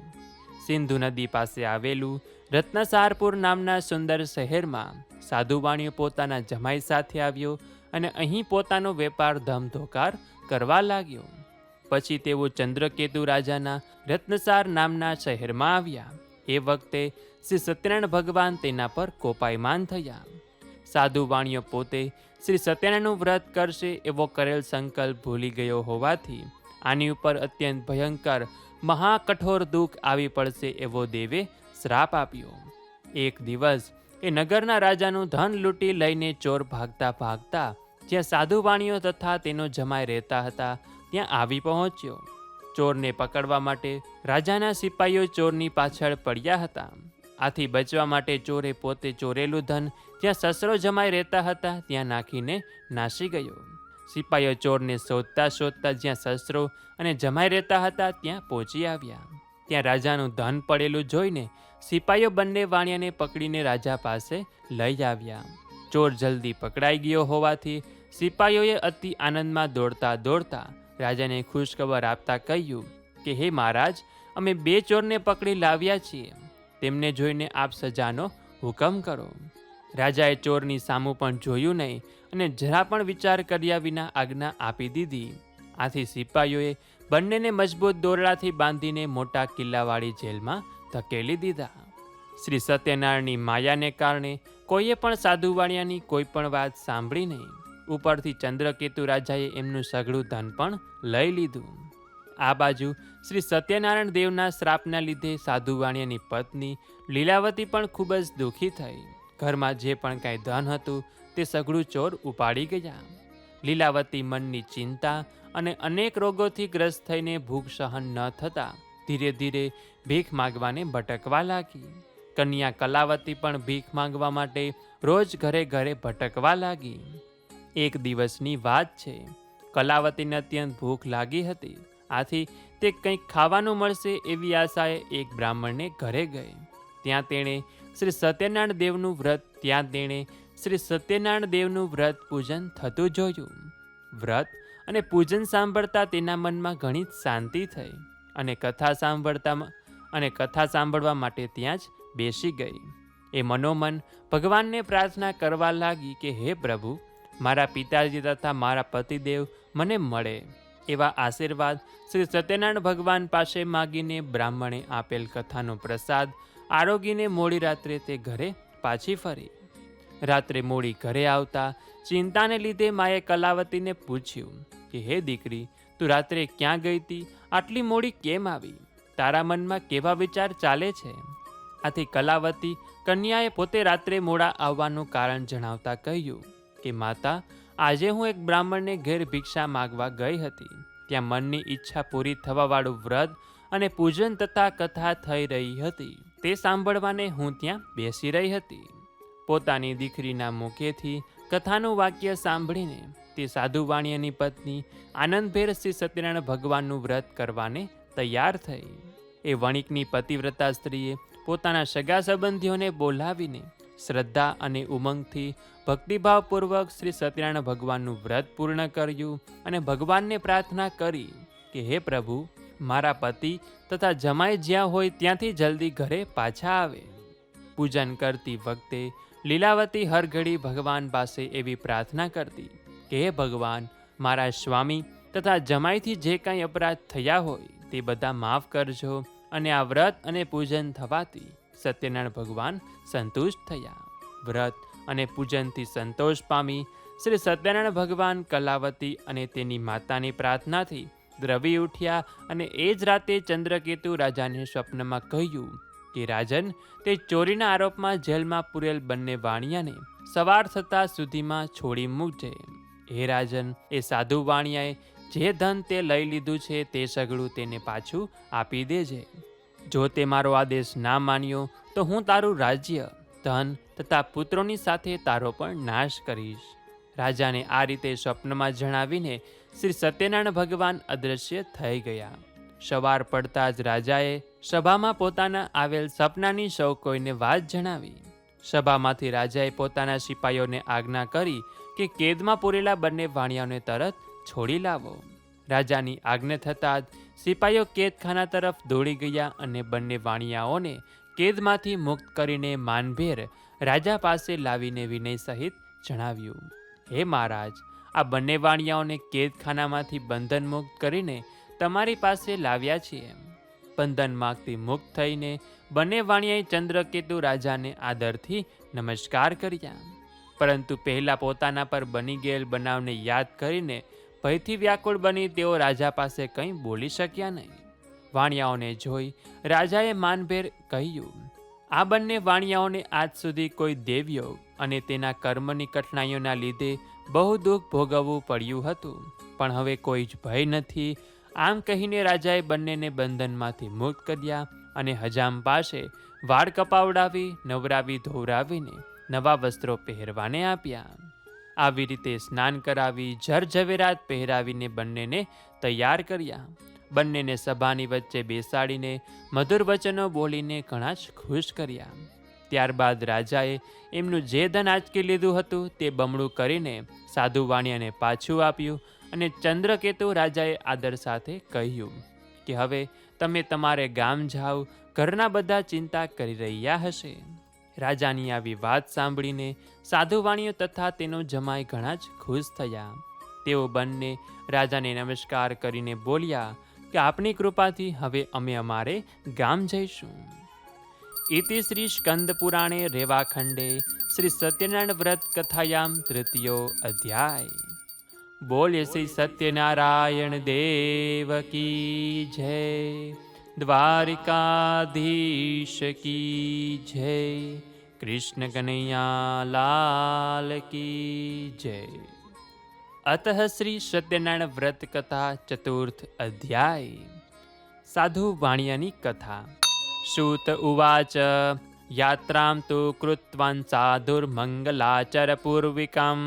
સિંધુ નદી પાસે આવેલું રત્નસારપુર નામના સુંદર શહેરમાં સાધુ વાણિયો પોતાના જમાઈ સાથે આવ્યો અને અહીં પોતાનો વેપાર ધમધોકાર કરવા લાગ્યો. પછી તેઓ ચંદ્રકેતુ રાજાના રત્નસાર નામના શહેરમાં આવ્યા. એ વખતે શ્રી સત્યનારાયણ ભગવાન તેના પર કોપાયમાન થયા. સાધુ વાણિયો પોતે શ્રી સત્યનારાયણનું વ્રત કરશે એવો કરેલ સંકલ્પ ભૂલી ગયો હોવાથી આની ઉપર અત્યંત ભયંકર મહાકઠોર દુઃખ આવી પડશે એવો દેવે શ્રાપ આપ્યો. એક દિવસ એ નગરના રાજાનું ધન લૂંટી લઈને ચોર ભાગતા ભાગતા જ્યાં સાધુ વાણિયો તથા તેનો જમાઈ રહેતા હતા ત્યાં આવી પહોંચ્યો. ચોરને પકડવા માટે રાજાના સિપાહીઓ ચોરની પાછળ પડ્યા હતા. આથી બચવા માટે ચોરે પોતે ચોરેલું ધન જ્યાં સસરો જમાઈ રહેતા હતા ત્યાં નાખીને નાસી ગયો. સિપાહીઓ ચોરને શોધતા શોધતા જ્યાં સસરો અને જમાઈ રહેતા હતા ત્યાં પહોંચી આવ્યા. ત્યાં રાજાનું ધન પડેલું જોઈને સિપાહીઓ બંને વાણિયાને પકડીને રાજા પાસે લઈ આવ્યા. ચોર જલ્દી પકડાઈ ગયો હોવાથી સિપાહીઓએ અતિ આનંદમાં દોડતા દોડતા રાજાને ખુશખબર આપતા કહ્યું કે હે મહારાજ, અમે 2 ચોરને પકડી લાવ્યા છીએ. તેમને જોઈને આપ સજાનો હુકમ કરો. રાજાએ ચોરની સામું પણ જોયું નહીં અને જરા પણ વિચાર કર્યા વિના આજ્ઞા આપી દીધી. આથી સિપાહીઓએ બંનેને મજબૂત દોરડાથી બાંધીને મોટા કિલ્લાવાળી જેલમાં ધકેલી દીધા. શ્રી સત્યનારાયણની માયાને કારણે કોઈએ પણ સાધુ વાણિયાની કોઈ પણ વાત સાંભળી નહીં. ઉપરથી ચંદ્રકેતુ રાજાએ એમનું સઘળું ધન પણ લઈ લીધું. આ બાજુ શ્રી સત્યનારાયણ દેવના શ્રાપના લીધે સાધુ વાણિયાની પત્ની લીલાવતી પણ ખૂબ જ દુઃખી થઈ. ઘરમાં જે પણ કાંઈ ધન હતું તે સઘળું ચોર ઉપાડી ગયા. લીલાવતી મનની ચિંતા અને અનેક રોગોથી ગ્રસ્ત થઈને ભૂખ સહન ન થતાં ધીરે ધીરે ભીખ માગવાને ભટકવા લાગી. કન્યા કલાવતી પણ ભીખ માંગવા માટે રોજ ઘરે ઘરે ભટકવા લાગી. એક દિવસની વાત છે. કલાવતીને અત્યંત ભૂખ લાગી હતી. આથી તે કંઈક ખાવાનું મળશે એવી આશાએ એક બ્રાહ્મણને ઘરે ગઈ. ત્યાં તેણે શ્રી સત્યનારાયણ દેવનું વ્રત પૂજન થતું જોયું. વ્રત અને પૂજન સાંભળતા તેના મનમાં ઘણી શાંતિ થઈ અને કથા સાંભળવા માટે ત્યાં જ બેસી ગઈ. એ મનોમન ભગવાનને પ્રાર્થના કરવા લાગી કે હે પ્રભુ, મારા પિતાજી તથા મારા પતિદેવ મને મળે એવા આશીર્વાદ શ્રી સત્યનારાયણ ભગવાન પાસે માગીને બ્રાહ્મણે આપેલ કથાનો પ્રસાદ આરોગીને મોડી રાત્રે તે ઘરે પાછી ફરી. રાત્રે મોડી ઘરે આવતા ચિંતાને લીધે માએ કલાવતીને પૂછ્યું કે હે દીકરી, તું રાત્રે ક્યાં ગઈ હતી? આટલી મોડી કેમ આવી? તારા મનમાં કેવા વિચાર ચાલે છે? આથી કલાવતી કન્યાએ પોતે રાત્રે મોડા આવવાનું કારણ જણાવતા કહ્યું કે માતા, આજે હું એક બ્રાહ્મણને ઘેર ભિક્ષા માગવા ગઈ હતી. ત્યાં મનની ઈચ્છા પૂરી થવાવાળું વ્રત અને પૂજન તથા કથા થઈ રહી હતી. તે સાંભળવાને હું ત્યાં બેસી રહી હતી. પોતાની દીકરીના મુખેથી કથાનું વાક્ય સાંભળીને તે સાધુ વાણિયાની પત્ની આનંદભેર શ્રી સત્યનારાયણ ભગવાનનું વ્રત કરવાને તૈયાર થઈ. એ વણિકની પતિવ્રતા સ્ત્રીએ પોતાના સગા સંબંધીઓને બોલાવીને શ્રદ્ધા અને ઉમંગથી ભક્તિભાવપૂર્વક શ્રી સત્યનારાયણ ભગવાનનું વ્રત પૂર્ણ કર્યું અને ભગવાનને પ્રાર્થના કરી કે હે પ્રભુ, મારા પતિ તથા જમાઈ જ્યાં હોય ત્યાંથી જલ્દી ઘરે પાછા આવે. પૂજન કરતી વખતે લીલાવતી હર ઘડી ભગવાન પાસે એવી પ્રાર્થના કરતી કે હે ભગવાન, મારા સ્વામી તથા જમાઈથી જે કાંઈ અપરાધ થયા હોય તે બધા માફ કરજો. અને આ વ્રત અને પૂજન થવાથી સત્યનારાયણ ભગવાન સંતુષ્ટ થયા. વ્રત અને પૂજનથી સંતોષ પામી શ્રી સત્યનારાયણ ભગવાન કલાવતી અને તેની માતાની પ્રાર્થનાથી દ્રવી ઉઠ્યા અને એ જ રાતે ચંદ્રકેતુ રાજાને સ્વપ્નમાં કહ્યું કે રાજન, તે ચોરીના આરોપમાં જેલમાં પૂરેલ બંને વાણિયાને સવાર થતાં સુધીમાં છોડી મૂકજે. હે રાજન, એ સાધુ વાણિયાએ જે ધન તે લઈ લીધું છે તે સગળું તેને પાછું આપી દેજે. જો તે મારો આદેશ ના માન્યો તો હું તારું રાજ્ય, ધન તથા પુત્રોની સાથે તારો પણ નાશ કરીશ. રાજાને આ રીતે સ્વપ્નમાં જણાવીને શ્રી સત્યનારાયણ ભગવાન અદૃશ્ય થઈ ગયા. સવાર પડતા જ રાજાએ સભામાં પોતાના આવેલ સપનાની સૌ કોઈને વાત જણાવી. સભામાંથી રાજાએ પોતાના સિપાઈઓને આજ્ઞા કરી કે કેદમાં પૂરેલા બંને વાણિયાઓને તરત છોડી લાવો. રાજાની આજ્ઞા થતાં જ સિપાઈઓ કેદખાના તરફ દોડી ગયા અને બંને વાણિયાઓને કેદમાંથી મુક્ત કરીને માનભેર રાજા પાસે લાવીને વિનય સહિત જણાવ્યું, હે મહારાજ, આ બંને વાણિયાઓને કેદખાનામાંથી બંધન મુક્ત કરીને તમારી પાસે લાવ્યા છીએ. બંધનમાંથી મુક્ત થઈને બંને વાણિયાએ ચંદ્રકેતુ રાજાને આદરથી નમસ્કાર કર્યા. પરંતુ પહેલા પોતાના પર બની ગયેલ બનાવને યાદ કરીને ભયથી વ્યાકુળ બની તેઓ રાજા પાસે કંઈ બોલી શક્યા નહીં. વાણિયાઓને જોઈ રાજાએ માનભેર કહ્યું, આ બંને વાણિયાઓને આજ સુધી કોઈ દેવયોગ અને તેના કર્મની કઠણાઈઓના લીધે બહુ દુઃખ ભોગવવું પડ્યું હતું, પણ હવે કોઈ જ ભય નથી. આમ કહીને રાજાએ બંનેને બંધનમાંથી મુક્ત કર્યા અને હજામ પાસે વાળ કપાવડાવી, નવરાવી, ધોવરાવીને નવા વસ્ત્રો પહેરવાને આપ્યા. આવી રીતે સ્નાન કરાવી, જર ઝવેરાત પહેરાવીને બંનેને તૈયાર કર્યા. બંનેને સભાની વચ્ચે બેસાડીને મધુર વચનો બોલીને ઘણા જ ખુશ કર્યા. ત્યારબાદ રાજાએ એમનું જે ધન આંચકી લીધું હતું તે બમણું કરીને સાધુ વાણિયાને પાછું આપ્યું અને ચંદ્રકેતુ રાજાએ આદર સાથે કહ્યું કે હવે તમે તમારે ગામ જાઓ, ઘરના બધા ચિંતા કરી રહ્યા હશે. રાજાની આવી વાત સાંભળીને સાધુ વાણિયો તથા તેનો જમાઈ ઘણા જ ખુશ થયા. તેઓ બંને રાજાને નમસ્કાર કરીને બોલ્યા કે આપની કૃપાથી હવે અમે અમારે ગામ જઈશું. ઇતિ શ્રી સ્કંદ પુરાણે રેવાખંડે શ્રી સત્યનારાયણ વ્રત કથાયામ તૃતીયો અધ્યાય. બોલ્ય શ્રી સત્યનારાયણ દેવ કી જય, દ્વારિકાધીશ કી જય, કૃષ્ણ કનૈયા લાલ કી જય. અતઃ શ્રી સત્યનારાયણ વ્રત કથા ચતુર્થ અધ્યાય. સાધુ વાણિયાની કથા. સૂત ઉવાચ યાત્રાં તુ કૃત્વાન સાધુર્મંગલાચર પૂર્વિકમ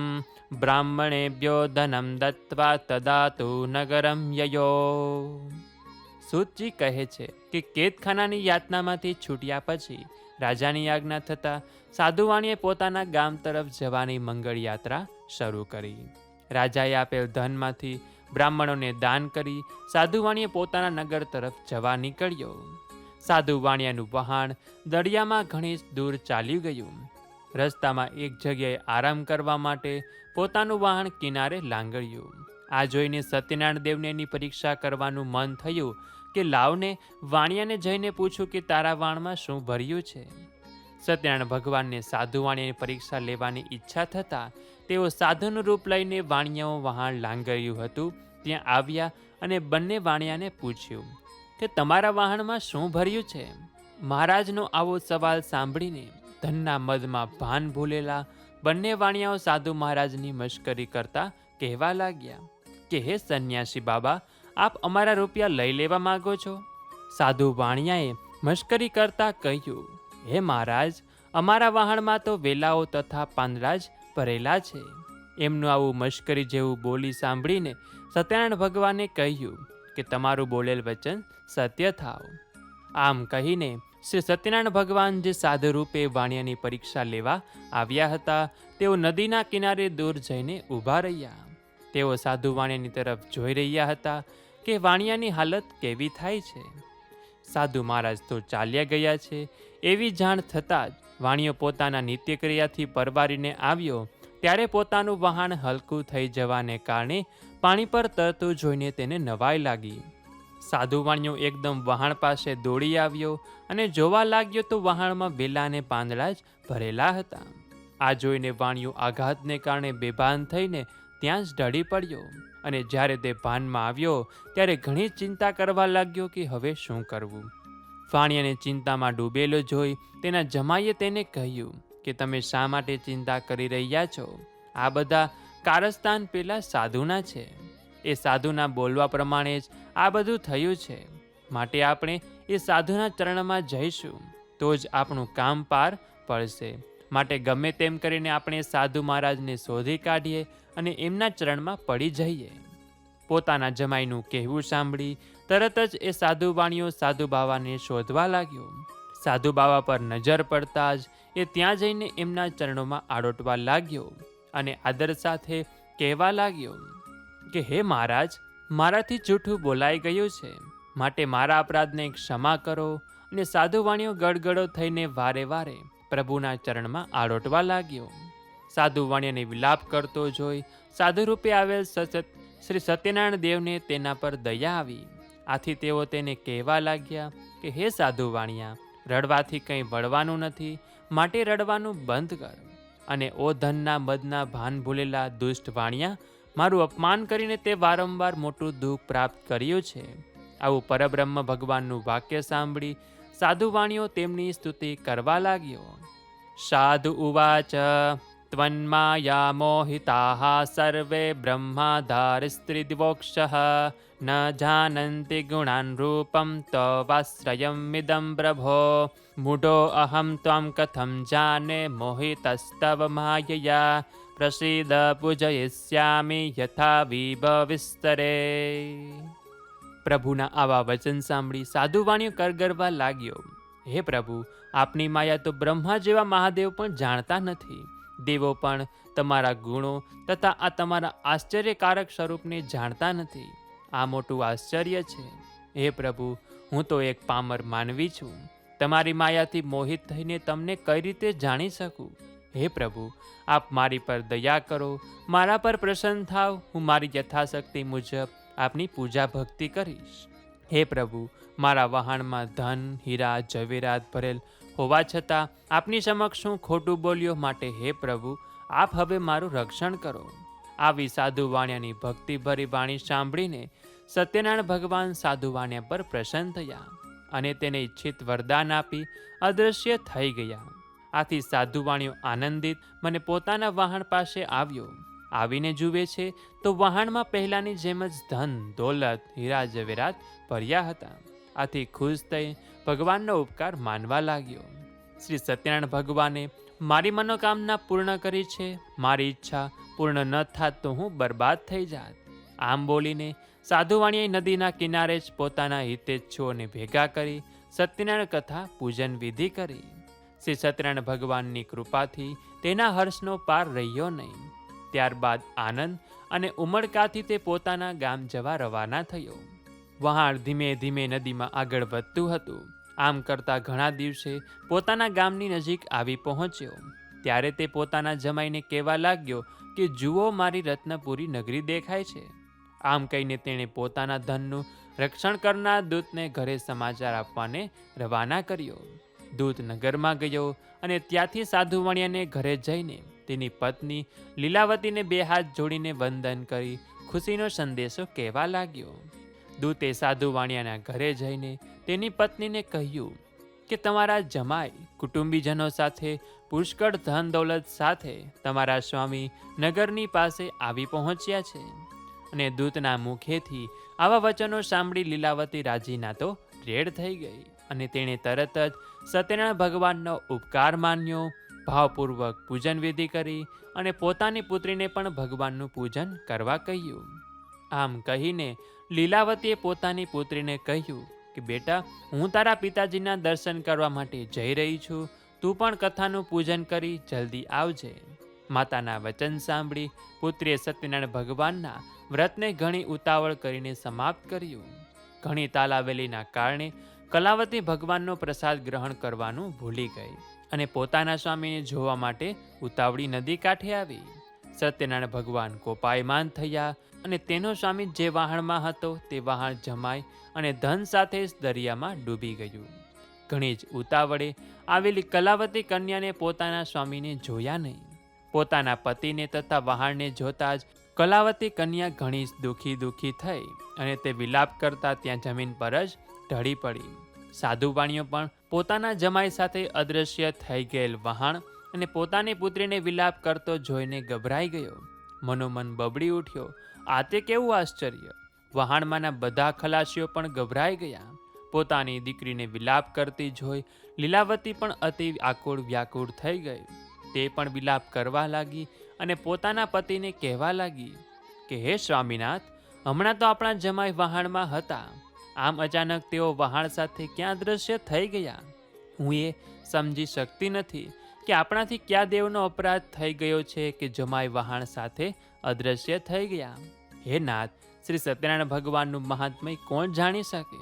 બ્રાહ્મણેભ્યો ધનમ દત્વા તદા તુ નગરમ યયો. સૂતજી કહે છે કે કેદખાનાની યાતનામાંથી છૂટ્યા પછી રાજાની આજ્ઞા થતાં સાધુવાણીએ પોતાના ગામ તરફ જવાની મંગળ યાત્રા શરૂ કરી. રાજાએ આપેલ ધનમાંથી બ્રાહ્મણોને દાન કરી સાધુવાણીએ પોતાના નગર તરફ જવા નીકળ્યો. સાધુવાણિયાનું વહાણ દરિયામાં ઘણી દૂર ચાલ્યું ગયું. રસ્તામાં એક જગ્યાએ આરામ કરવા માટે પોતાનું વહાણ કિનારે લાંગળ્યું. આ જોઈને સત્યનારાયણ દેવને એની પરીક્ષા કરવાનું મન થયું કે લાવને વાણિયાને જઈને પૂછું કે તારા વાણમાં શું ભર્યું છે. સત્યનારાયણ ભગવાનને સાધુ વાણિયાની પરીક્ષા લેવાની ઈચ્છા થતાં તેઓ સાધુનું રૂપ લઈને વાણિયાઓ વહાણ લાંગર્યું હતું ત્યાં આવ્યા અને બંને વાણિયાને પૂછ્યું કે તમારા વહાણમાં શું ભર્યું છે. મહારાજનો આવો સવાલ સાંભળીને ધનના મદમાં ભાન ભૂલેલા બંને વાણિયાઓ સાધુ મહારાજની મશ્કરી કરતા કહેવા લાગ્યા કે હે સંન્યાસી બાબા, આપ અમારા રૂપિયા લઈ લેવા માંગો છો. સાધુ વાણિયાએ મશ્કરી કરતા કહ્યું, હે મહારાજ, અમારા વહાણમાં તો વેલાઓ તથા પાંદડા જ ભરેલા છે. એમનું આવું મશ્કરી જેવું બોલી સાંભળીને સત્યનારાયણ ભગવાને કહ્યું કે તમારું બોલેલ વચન સત્ય થાવ. આમ કહીને શ્રી સત્યનારાયણ ભગવાન જે સાધુ રૂપે વાણિયાની પરીક્ષા લેવા આવ્યા હતા તેઓ નદીના કિનારે દૂર જઈને ઊભા રહ્યા. તેઓ સાધુ વાણિયાની તરફ જોઈ રહ્યા હતા કે વાણિયાની હાલત કેવી થાય છે. સાધુ મહારાજ તો ચાલ્યા ગયા છે એવી જાણ થતાં જ વાણિયો પોતાના નિત્યક્રિયાથી પરવારીને આવ્યો ત્યારે પોતાનું વહાણ હલકું થઈ જવાને કારણે પાણી પર તરતું જોઈને તેને નવાઈ લાગી. સાધુ વાણિયો એકદમ વહાણ પાસે દોડી આવ્યો અને જોવા લાગ્યો તો વહાણમાં વેલા અને પાંદડા જ ભરેલા હતા. આ જોઈને વાણિયો આઘાતને કારણે બેભાન થઈને ત્યાં જ ઢળી પડ્યો અને જ્યારે તે ભાનમાં આવ્યો ત્યારે ઘણી ચિંતા કરવા લાગ્યો કે હવે શું કરવું. વાણિયાને ચિંતામાં ડૂબેલો જોઈ તેના જમાઈએ તેને કહ્યું કે તમે શા માટે ચિંતા કરી રહ્યા છો? આ બધા કારસ્તાન પેલા સાધુના છે. એ સાધુના બોલવા પ્રમાણે જ આ બધું થયું છે. માટે આપણે એ સાધુના ચરણમાં જઈશું તો જ આપણું કામ પાર પડશે. માટે ગમે તેમ કરીને આપણે સાધુ મહારાજને શોધી કાઢીએ અને એમના ચરણમાં પડી જઈએ. પોતાના જમાઈનું કહેવું સાંભળી તરત જ એ સાધુ વાણીઓ સાધુ બાવાને શોધવા લાગ્યો. સાધુ બાવા પર નજર પડતા જ એ ત્યાં જઈને એમના ચરણોમાં આડોટવા લાગ્યો અને આદર સાથે કહેવા લાગ્યો કે હે મહારાજ, મારાથી જૂઠું બોલાઈ ગયું છે, માટે મારા અપરાધને ક્ષમા કરો. અને સાધુ વાણીઓ ગડગડો થઈને વારે વારે પ્રભુના ચરણમાં આડોટવા લાગ્યો. સાધુ વાણીઓને વિલાપ કરતો જોઈ સાધુ રૂપે આવેલ શ્રી સત્યનારાયણ દેવને તેના પર દયા આવી. આથી તેઓ તેને કહેવા લાગ્યા કે હે સાધુ વાણિયા, રડવાથી કંઈ વળવાનું નથી, માટે રડવાનું બંધ કર. અને ઓ ધનના મદના ભાન ભૂલેલા દુષ્ટ વાણિયા, મારું અપમાન કરીને તે વારંવાર મોટું દુઃખ પ્રાપ્ત કર્યું છે. આવું પરબ્રહ્મ ભગવાનનું વાક્ય સાંભળી સાધુ વાણીઓ તેમની સ્તુતિ કરવા લાગ્યો. સાધુ ઉવાચ ત્વન્માયા મોહિતાઃ સર્વે બ્રહ્માધાર સ્ત્રીદિવોક્ષઃ ન જાનન્તિ ગુણાન રૂપમ તવાશ્રયમિદં પ્રભો મૂઢો અહં ત્વં કથં જાને મોહિતસ્તવ માયયા પ્રસીદ પૂજયિષ્યામિ યથા વિભવિસ્તરે. પ્રભુના આવા વચન સાંભળી સાધુ વાણીઓ કરગરવા લાગ્યો. હે પ્રભુ, આપની માયા તો બ્રહ્મા જેવા મહાદેવ પણ જાણતા નથી. દેવો પણ તમારા ગુણો તથા આ તમારા આશ્ચર્યકારક સ્વરૂપને જાણતા નથી. આ મોટું આશ્ચર્ય છે. હે પ્રભુ, હું તો એક પામર માનવી છું. તમારી માયાથી મોહિત થઈને તમને કઈ રીતે જાણી શકું? હે પ્રભુ, આપ મારી પર દયા કરો, મારા પર પ્રસન્ન થાવ. હું મારી યથાશક્તિ મુજબ આપની પૂજા ભક્તિ કરીશ. હે પ્રભુ, મારા વહાણમાં ધન, હીરા, જવેરાત ભરેલ હોવા છતાં આપની સમક્ષ હું ખોટું બોલ્યો, માટે હે પ્રભુ, આપ હવે મારું રક્ષણ કરો. આવી સાધુ વાણિયાની ભક્તિભરી વાણી સાંભળીને સત્યનારાયણ ભગવાન સાધુ વાણિયા પર પ્રસન્ન થયા અને તેને ઈચ્છિત વરદાન આપી અદૃશ્ય થઈ ગયા. આથી સાધુ વાણીઓ આનંદિત મને પોતાના વહાણ પાસે આવ્યો. આવીને જુએ છે તો વહાણમાં પહેલાની જેમ જ ધન, દોલત, હીરા જવેરાત ભર્યા હતા. આથી ખુશ થઈ ભગવાનનો ઉપકાર માનવા લાગ્યો. શ્રી સત્યનારાયણ ભગવાને મારી મનોકામના પૂર્ણ કરી છે. મારી ઈચ્છા પૂર્ણ ન થાત તો હું બરબાદ થઈ જાત. આમ બોલીને સાધુવાણીએ નદીના કિનારે જ પોતાના હિતેચ્છુઓને ભેગા કરી સત્યનારાયણ કથા પૂજન વિધિ કરી. શ્રી સત્યનારાયણ ભગવાનની કૃપાથી તેના હર્ષનો પાર રહ્યો નહીં. ત્યારબાદ આનંદ અને ઉમળકાથી તે પોતાના ગામ જવા રવાના થયો. વહાણ ધીમે ધીમે નદીમાં આગળ વધતું હતું. આમ કરતા ઘણા દિવસે પોતાના ગામની નજીક આવી પહોંચ્યો. ત્યારે તે પોતાના જમાઈને કહેવા લાગ્યો કે જુઓ, મારી રત્નપુરી નગરી દેખાય છે. આમ કહીને તેણે પોતાના ધનનું રક્ષણ કરનાર દૂતને ઘરે સમાચાર આપવાને રવાના કર્યો. દૂત નગરમાં ગયો અને ત્યાંથી સાધુ વાણિયાને ઘરે જઈને તેની પત્ની લીલાવતીને બે હાથ જોડીને વંદન કરી ખુશીનો સંદેશો કહેવા લાગ્યો. દૂતે સાધુ વાણિયાના ઘરે જઈને તેની પત્નીને કહ્યું કે તમારા જમાઈ કુટુંબીજનો સાથે પુષ્કળ ધન દૌલત સાથે તમારા સ્વામી નગરની પાસે આવી પહોંચ્યા છે. અને દૂતના મુખેથી આવા વચનો સાંભળી લીલાવતી રાજીના તો રેડ થઈ ગઈ અને તેણે તરત જ સત્યનારાયણ ભગવાનનો ઉપકાર માન્યો. ભાવપૂર્વક પૂજન વિધિ કરી અને પોતાની પુત્રીને પણ ભગવાનનું પૂજન કરવા કહ્યું. આમ કહીને લીલાવતીએ પોતાની પુત્રીને કહ્યું કે બેટા, હું તારા પિતાજીના દર્શન કરવા માટે જઈ રહી છું. તું પણ કથાનું પૂજન કરી જલ્દી આવજે. માતાના વચન સાંભળી પુત્રીએ સત્યનારાયણ ભગવાનના વ્રતને ઘણી ઉતાવળ કરીને સમાપ્ત કર્યું. ઘણી તાલાવેલીના કારણે કલાવતી ભગવાનનો પ્રસાદ ગ્રહણ કરવાનું ભૂલી ગઈ અને પોતાના સ્વામીને જોવા માટે ઉતાવળી નદી કાંઠે આવી. સત્યનારાયણ ભગવાન કોપાયમાન થયા અને તેનો સ્વામી જે વહાણમાં હતો તે વહાણ જમાઈ અને ધન સાથે જ દરિયામાં ડૂબી ગયું. ઘણી જ ઉતાવળે આવેલી કલાવતી કન્યાને પોતાના સ્વામીને જોયા નહીં. પોતાના પતિને તથા વહાણને જોતા જ કલાવતી કન્યા ઘણી જ દુઃખી થઈ અને તે વિલાપ કરતા ત્યાં જમીન પર જ ઢળી પડી. સાધુ વાણીઓ પણ પોતાના જમાઈ સાથે અદૃશ્ય થઈ ગયેલ વહાણ અને પોતાની પુત્રીને વિલાપ કરતો જોઈને ગભરાઈ ગયો મનોમન બબડી ઉઠ્યો, આ તે કેવું આશ્ચર્ય! વહાણમાંના બધા ખલાસીઓ પણ ગભરાઈ ગયા. પોતાની દીકરીને વિલાપ કરતી જોઈ લીલાવતી પણ અતિ આકુળ વ્યાકુળ થઈ ગઈ. તે પણ વિલાપ કરવા લાગી અને પોતાના પતિને કહેવા લાગી કે હે સ્વામીનાથ, હમણાં તો આપણા જમાઈ વહાણમાં હતા, આમ અચાનક તેઓ વહાણ સાથે ક્યાં દ્રશ્ય થઈ ગયા? હું એ સમજી શકતી નથી કે આપણાથી ક્યાં દેવનો અપરાધ થઈ ગયો છે કે જમાઈ વહાણ સાથે અદ્રશ્ય થઈ ગયા. હે નાથ, શ્રી સત્યનારાયણ ભગવાનનું મહાત્મય કોણ જાણી શકે?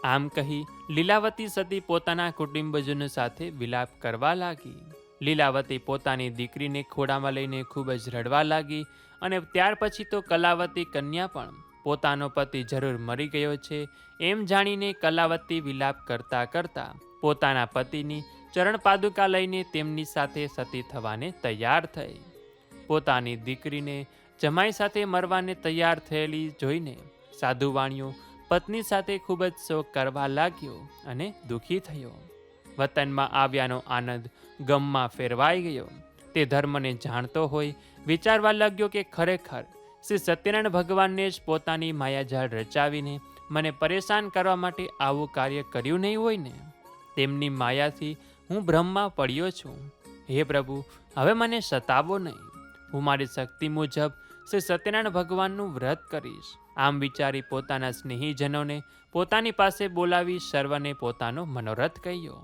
આમ કહી લીલાવતી સતી પોતાના કુટુંબજનો સાથે વિલાપ કરવા લાગી. લીલાવતી પોતાની દીકરીને ખોળામાં લઈને ખૂબ જ રડવા લાગી અને ત્યાર પછી તો કલાવતી કન્યા પણ પોતાનો પતિ જરૂર મરી ગયો છે એમ જાણીને કલાવતી વિલાપ કરતા કરતા પોતાના પતિની ચરણ પાદુકા લઈને તેમની સાથે સતી થવાને તૈયાર થઈ. પોતાની દીકરીને જમાઈ સાથે મરવાને તૈયાર થયેલી જોઈને સાધુવાણીઓ પત્ની સાથે ખૂબ જ શોક કરવા લાગ્યો અને દુઃખી થયો. વતનમાં આવ્યાનો આનંદ ગમમાં ફેરવાઈ ગયો. તે ધર્મને જાણતો હોય વિચારવા લાગ્યો કે ખરેખર શ્રી સત્યનારાયણ ભગવાનને જ પોતાની માયાજાળ રચાવીને મને પરેશાન કરવા માટે આવું કાર્ય કર્યું નહીં હોય ને. તેમની માયાથી હું ભ્રમમાં પડ્યો છું. હે પ્રભુ, હવે મને સતાવો નહીં. હું મારી શક્તિ મુજબ શ્રી સત્યનારાયણ ભગવાનનું વ્રત કરીશ. આમ વિચારી પોતાના સ્નેહીજનોને પોતાની પાસે બોલાવી સર્વને પોતાનો મનોરથ કહ્યો.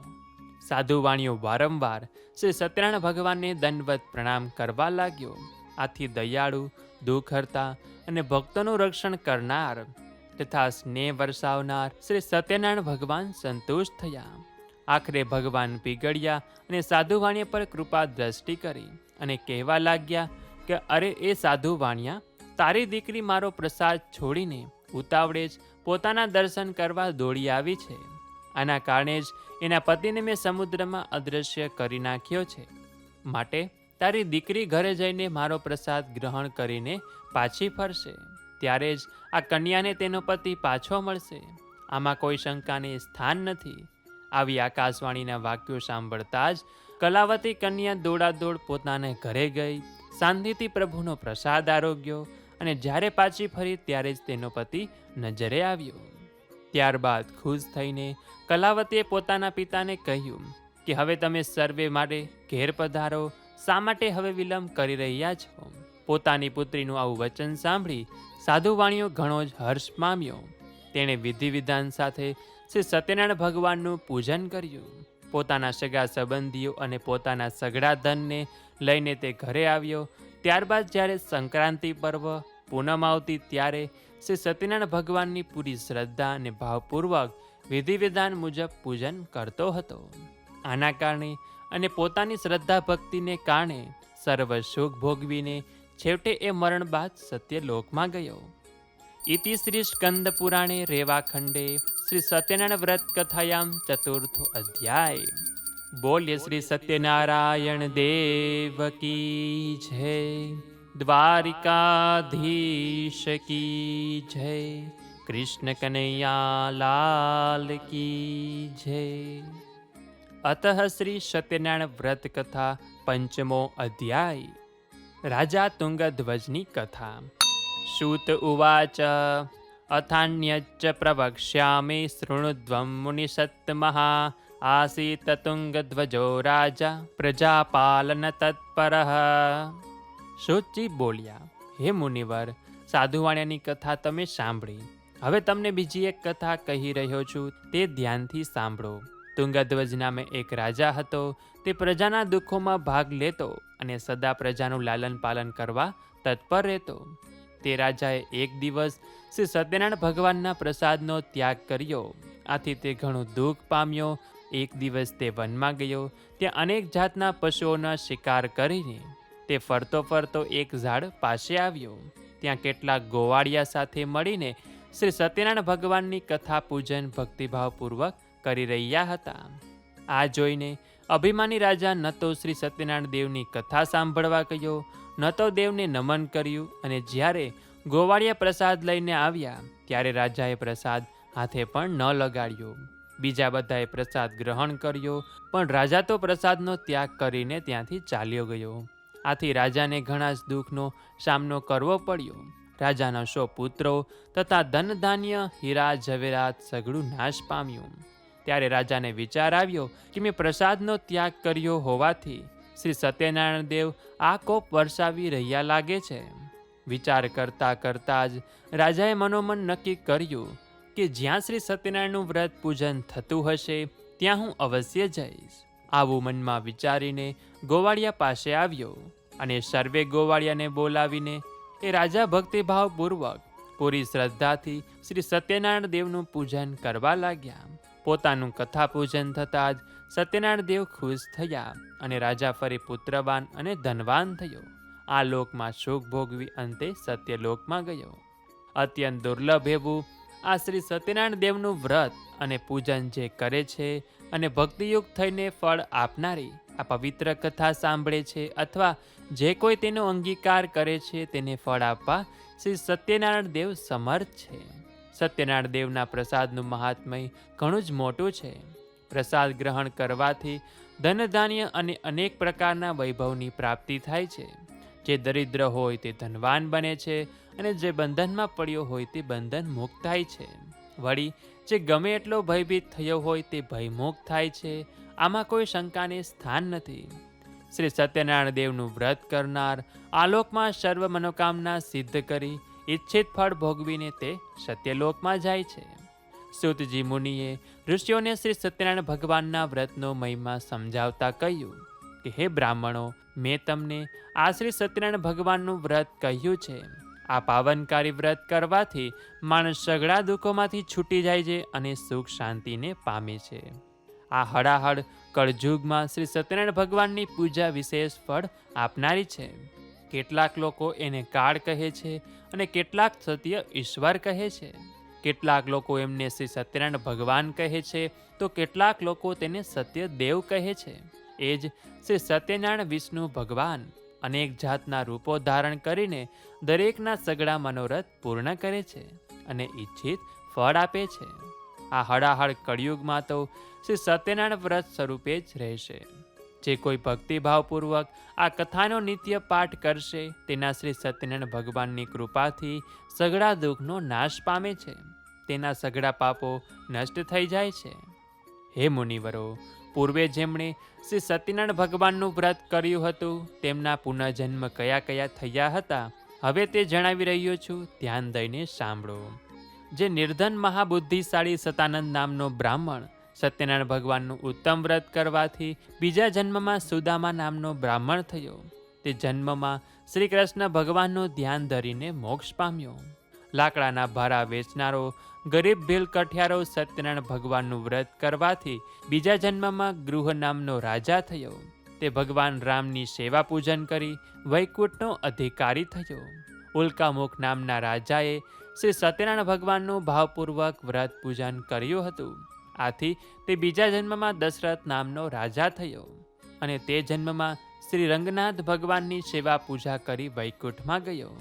સાધુવાણીઓ વારંવાર શ્રી સત્યનારાયણ ભગવાનને દંડવત પ્રણામ કરવા લાગ્યો. આથી દયાળુ, દુઃખ હરતા અને ભક્તોનું રક્ષણ કરનાર તથા સ્નેહ વરસાવનાર શ્રી સત્યનારાયણ ભગવાન સંતુષ્ટ થયા. આખરે ભગવાન પીગળ્યા અને સાધુવાણીયા પર કૃપા દ્રષ્ટિ કરી અને કહેવા લાગ્યા કે અરે એ સાધુવાણિયા, તારી દીકરી મારો પ્રસાદ છોડીને ઉતાવળે જ પોતાના દર્શન કરવા દોડી આવી છે. આના કારણે જ એના પતિને મેં સમુદ્રમાં અદૃશ્ય કરી નાખ્યો છે. માટે તારી દીકરી ઘરે જઈને મારો પ્રસાદ ગ્રહણ કરીને પાછી ફરશે. ત્યારે જ આ કન્યાને તેનો પતિ પાછો મળશે. આમાં કોઈ શંકાને સ્થાન નથી. આવી આકાશવાણીના વાક્યો સાંભળતા જ કલાવતી કન્યા દોડાદોડ પોતાને ઘરે ગઈ, શાંતિથી પ્રભુનો પ્રસાદ આરોગ્યો અને જ્યારે પાછી ફરી ત્યારે જ તેનો પતિ નજરે આવ્યો. ત્યારબાદ ખુશ થઈને કલાવતીએ પોતાના પિતાને કહ્યું કે હવે તમે સર્વે માટે ઘેર પધારો, શા માટે હવે વિલંબ કરી રહ્યા છો? પોતાની પુત્રીનું આવું વચન સાંભળી સાધુવાણીઓ ઘણો જ હર્ષ પામ્યો. તેણે વિધિ વિધાન સાથે શ્રી સત્યનારાયણ ભગવાનનું પૂજન કર્યું. પોતાના સગા સંબંધીઓ અને પોતાના સઘળા ધનને લઈને તે ઘરે આવ્યો. ત્યારબાદ જ્યારે સંક્રાંતિ પર્વ પૂનમ આવતી ત્યારે શ્રી સત્યનારાયણ ભગવાનની પૂરી શ્રદ્ધા અને ભાવપૂર્વક વિધિ વિધાન મુજબ પૂજન કરતો હતો. આના કારણે અને પોતાની શ્રદ્ધા ભક્તિને કારણે સર્વ સુખ ભોગવીને છેવટે એ મરણ બાદ સત્યલોકમાં ગયો. ઇતિ શ્રી સ્કંદ પુરાણે રેવાખંડે શ્રી સત્યનારાયણ વ્રત કથાયામ ચતુર્થો અધ્યાય. બોલ્ય શ્રી સત્યનારાયણ દેવ કી જય. દ્વારિકાધીશ કી જય. કૃષ્ણ કનૈયા લાલ કી જય. અતઃ શ્રી સત્યનારાયણ વ્રત કથા પંચમો અધ્યાય. રાજા તુંગધ્વજની કથા. સૂત ઉવાચ અથાન્યચ્ચ પ્રવક્ષ્યામિ શૃણુદ્વં મુનિસત્તમઃ આસીત તુંગધ્વજો રાજા પ્રજાપાલન તત્પરઃ. સૂતજી બોલ્યા, હે મુનિવર, સાધુવાણિયાની કથા તમે સાંભળી. હવે તમને બીજી એક કથા કહી રહ્યો છું, તે ધ્યાનથી સાંભળો. તુંગધ્વજ નામે એક રાજા હતો. તે પ્રજાના દુઃખોમાં ભાગ લેતો અને સદા પ્રજાનું લાલન પાલન કરવા તત્પર રહેતો. તે રાજાએ એક દિવસ શ્રી સત્યનારાયણ ભગવાનના પ્રસાદનો ત્યાગ કર્યો. આથી તે ઘણું દુઃખ પામ્યો. એક દિવસ તે વનમાં ગયો. ત્યાં અનેક જાતના પશુઓના શિકાર કરીને તે ફરતો ફરતો એક ઝાડ પાસે આવ્યો. ત્યાં કેટલાક ગોવાળિયા સાથે મળીને શ્રી સત્યનારાયણ ભગવાનની કથા પૂજન ભક્તિભાવપૂર્વક કરી રહ્યા હતા. આ જોઈને અભિમાની રાજા ન તો શ્રી સત્યનારાયણ દેવની કથા સાંભળવા ગયો, ન તો દેવને નમન કર્યું. અને જ્યારે ગોવાળિયા પ્રસાદ લઈને આવ્યા ત્યારે રાજાએ પ્રસાદ હાથે પણ ન લગાડ્યો. બીજા બધાએ પ્રસાદ ગ્રહણ કર્યો, પણ રાજા તો પ્રસાદનો ત્યાગ કરીને ત્યાંથી ચાલ્યો ગયો. આથી રાજાને ઘણા જ દુઃખનો સામનો કરવો પડ્યો. રાજાના 100 પુત્રો તથા ધન ધાન્ય હીરા ઝવેરાત સઘળું નાશ પામ્યું. ત્યારે રાજાને વિચાર આવ્યો કે મેં પ્રસાદનો ત્યાગ કર્યો હોવાથી શ્રી સત્યનારાયણ દેવ આ કોપ વરસાવી રહ્યા લાગે છે. વિચાર કરતા કરતા જ રાજાએ મનોમન નક્કી કર્યું કે જ્યાં શ્રી સત્યનારાયણનું વ્રત પૂજન થતું હશે ત્યાં હું અવશ્ય જઈશ. આવું મનમાં વિચારીને ગોવાળિયા પાસે આવ્યો અને સર્વે ગોવાળિયાને બોલાવીને એ રાજા ભક્તિભાવપૂર્વક પૂરી શ્રદ્ધાથી શ્રી સત્યનારાયણ દેવનું પૂજન કરવા લાગ્યા. પોતાનું કથા પૂજન થતાં જ સત્યનારાયણ દેવ ખુશ થયા અને રાજા ફરી પુત્રવાન અને ધનવાન થયો. આ લોકમાં સુખ ભોગવી અંતે સત્યલોકમાં ગયો. અત્યંત દુર્લભ એવું આ શ્રી સત્યનારાયણ દેવનું વ્રત અને પૂજન જે કરે છે અને ભક્તિયુક્ત થઈને ફળ આપનારી આ પવિત્ર કથા સાંભળે છે અથવા જે કોઈ તેનો અંગીકાર કરે છે તેને ફળ આપવા શ્રી સત્યનારાયણ દેવ સમર્થ છે. સત્યનારાયણ દેવના પ્રસાદનું મહાત્મય ઘણું જ મોટું છે. પ્રસાદ ગ્રહણ કરવાથી ધન ધાન્ય અને અનેક પ્રકારના વૈભવની પ્રાપ્તિ થાય છે. જે દરિદ્ર હોય તે ધનવાન બને છે અને જે બંધનમાં પડ્યો હોય તે બંધન મુક્ત થાય છે. વળી જે ગમે એટલો ભયભીત થયો હોય તે ભયમુક્ત થાય છે. આમાં કોઈ શંકાને સ્થાન નથી. શ્રી સત્યનારાયણ દેવનું વ્રત કરનાર આલોકમાં સર્વ મનોકામના સિદ્ધ કરી ઈચ્છિત ફળ ભોગવીને તે સત્યલોકમાં જાય છે. સૂતજી મુનિએ ઋષિઓને શ્રી સત્યનારાયણ ભગવાનના વ્રતનો મહિમા સમજાવતા કહ્યું કે હે બ્રાહ્મણો, મેં તમને આ શ્રી સત્યનારાયણ ભગવાનનું વ્રત કહ્યું છે. આ પાવનકારી વ્રત કરવાથી માણસ સઘળા દુઃખોમાંથી છૂટી જાય છે અને સુખ શાંતિને પામે છે. આ હળાહળ કળજુગમાં શ્રી સત્યનારાયણ ભગવાનની પૂજા વિશેષ ફળ આપનારી છે. કેટલાક લોકો એને કાળ કહે છે અને કેટલાક સત્ય ઈશ્વર કહે છે. કેટલાક લોકો એમને શ્રી સત્યનારાયણ ભગવાન કહે છે તો કેટલાક લોકો તેને સત્ય દેવ કહે છે. એ જ શ્રી સત્યનારાયણ વિષ્ણુ ભગવાન અનેક જાતના રૂપો ધારણ કરીને દરેકના સઘળા મનોરથ પૂર્ણ કરે છે અને ઈચ્છિત ફળ આપે છે. આ હળાહળ કળિયુગમાં તો શ્રી સત્યનારાયણ વ્રત સ્વરૂપે જ રહેશે. જે કોઈ ભક્તિભાવપૂર્વક આ કથાનો નિત્ય પાઠ કરશે તેના શ્રી સત્યનારાયણ ભગવાનની કૃપાથી સઘળા દુઃખનો નાશ પામે છે. તેના સઘળા પાપો નષ્ટ થઈ જાય છે. હે મુનિવરો, પૂર્વે જેમણે શ્રી સત્યનારાયણ ભગવાનનું વ્રત કર્યું હતું તેમના પુનઃજન્મ કયા કયા થયા હતા હવે તે જણાવી રહ્યો છું, ધ્યાન દઈને સાંભળો. જે નિર્ધન મહાબુદ્ધિશાળી સતાનંદ નામનો બ્રાહ્મણ સત્યનારાયણ ભગવાનનું ઉત્તમ વ્રત કરવાથી બીજા જન્મમાં સુદામા નામનો બ્રાહ્મણ થયો. તે જન્મમાં શ્રી કૃષ્ણ ભગવાનનું ધ્યાન ધરીને મોક્ષ પામ્યો. લાકડાના ભારા વેચનારો ગરીબ ભીલ કઠિયારો સત્યનારાયણ ભગવાનનું વ્રત કરવાથી બીજા જન્મમાં ગૃહ નામનો રાજા થયો. તે ભગવાન રામની સેવા પૂજન કરી વૈકુંઠનો અધિકારી થયો. ઉલ્કામુખ નામના રાજાએ શ્રી સત્યનારાયણ ભગવાનનું ભાવપૂર્વક વ્રત પૂજન કર્યું હતું. આથી તે બીજા જન્મમાં દશરથ નામનો રાજા થયો અને તે જન્મમાં શ્રી રંગનાથ ભગવાનની સેવા પૂજા કરી વૈકુંઠમાં ગયો.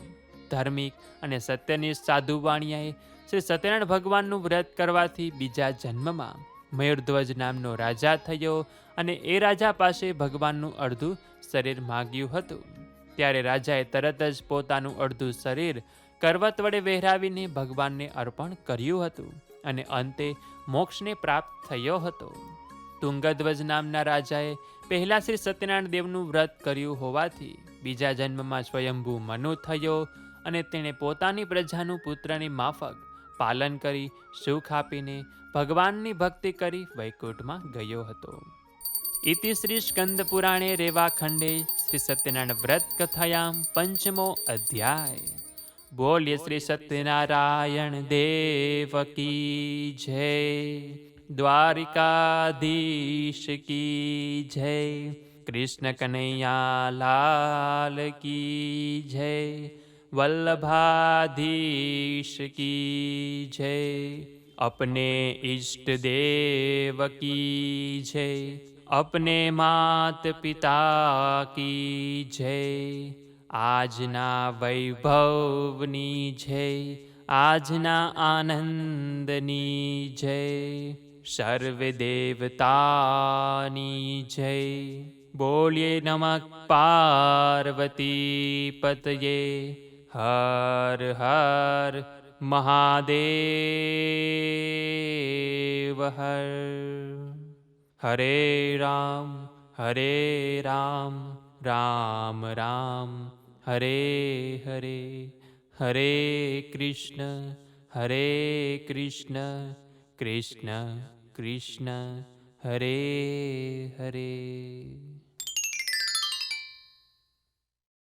ધાર્મિક અને સત્યનિષ્ઠ સાધુ વાણિયાએ શ્રી સત્યનારાયણ ભગવાનનું વ્રત કરવાથી બીજા જન્મમાં મયુરધ્વજ નામનો રાજા થયો અને એ રાજા પાસે ભગવાનનું અડધું શરીર માગ્યું હતું. ત્યારે રાજાએ તરત જ પોતાનું અડધું શરીર કરવત વડે વહેરાવીને ભગવાનને અર્પણ કર્યું હતું અને અંતે મોક્ષને પ્રાપ્ત થયો હતો. તુંગધ્વજ નામના રાજાએ પહેલા શ્રી સત્યનારાયણ દેવનું વ્રત કર્યું હોવાથી બીજા જન્મમાં સ્વયંભૂ મનુ થયો અને તેણે પોતાની પ્રજાનું પુત્રની માફક પાલન કરી સુખ આપીને ભગવાનની ભક્તિ કરી વૈકુંઠમાં ગયો હતો. ઇતિ શ્રી સ્કંદ પુરાણે રેવાખંડે શ્રી સત્યનારાયણ વ્રત કથાયામ પંચમો અધ્યાય. બોલ્ય શ્રી સત્યનારાયણ દેવ કી જય. દ્વારિકાધીશ કી જય. કૃષ્ણ કનૈયા લાલ કી જય. वल्लभाधीश की जय. अपने इष्ट देव की जय. अपने मात પિતા की जय. આજના વૈભવની જય. આજના આનંદની જય. સર્વ દેવતાની જય. બોલીએ નમઃ પાર્વતી પતયે. હર હર મહાદેવ હર. હરે રામ રામ રામ હરે હરે. હરે કૃષ્ણ કૃષ્ણ કૃષ્ણ હરે હરે.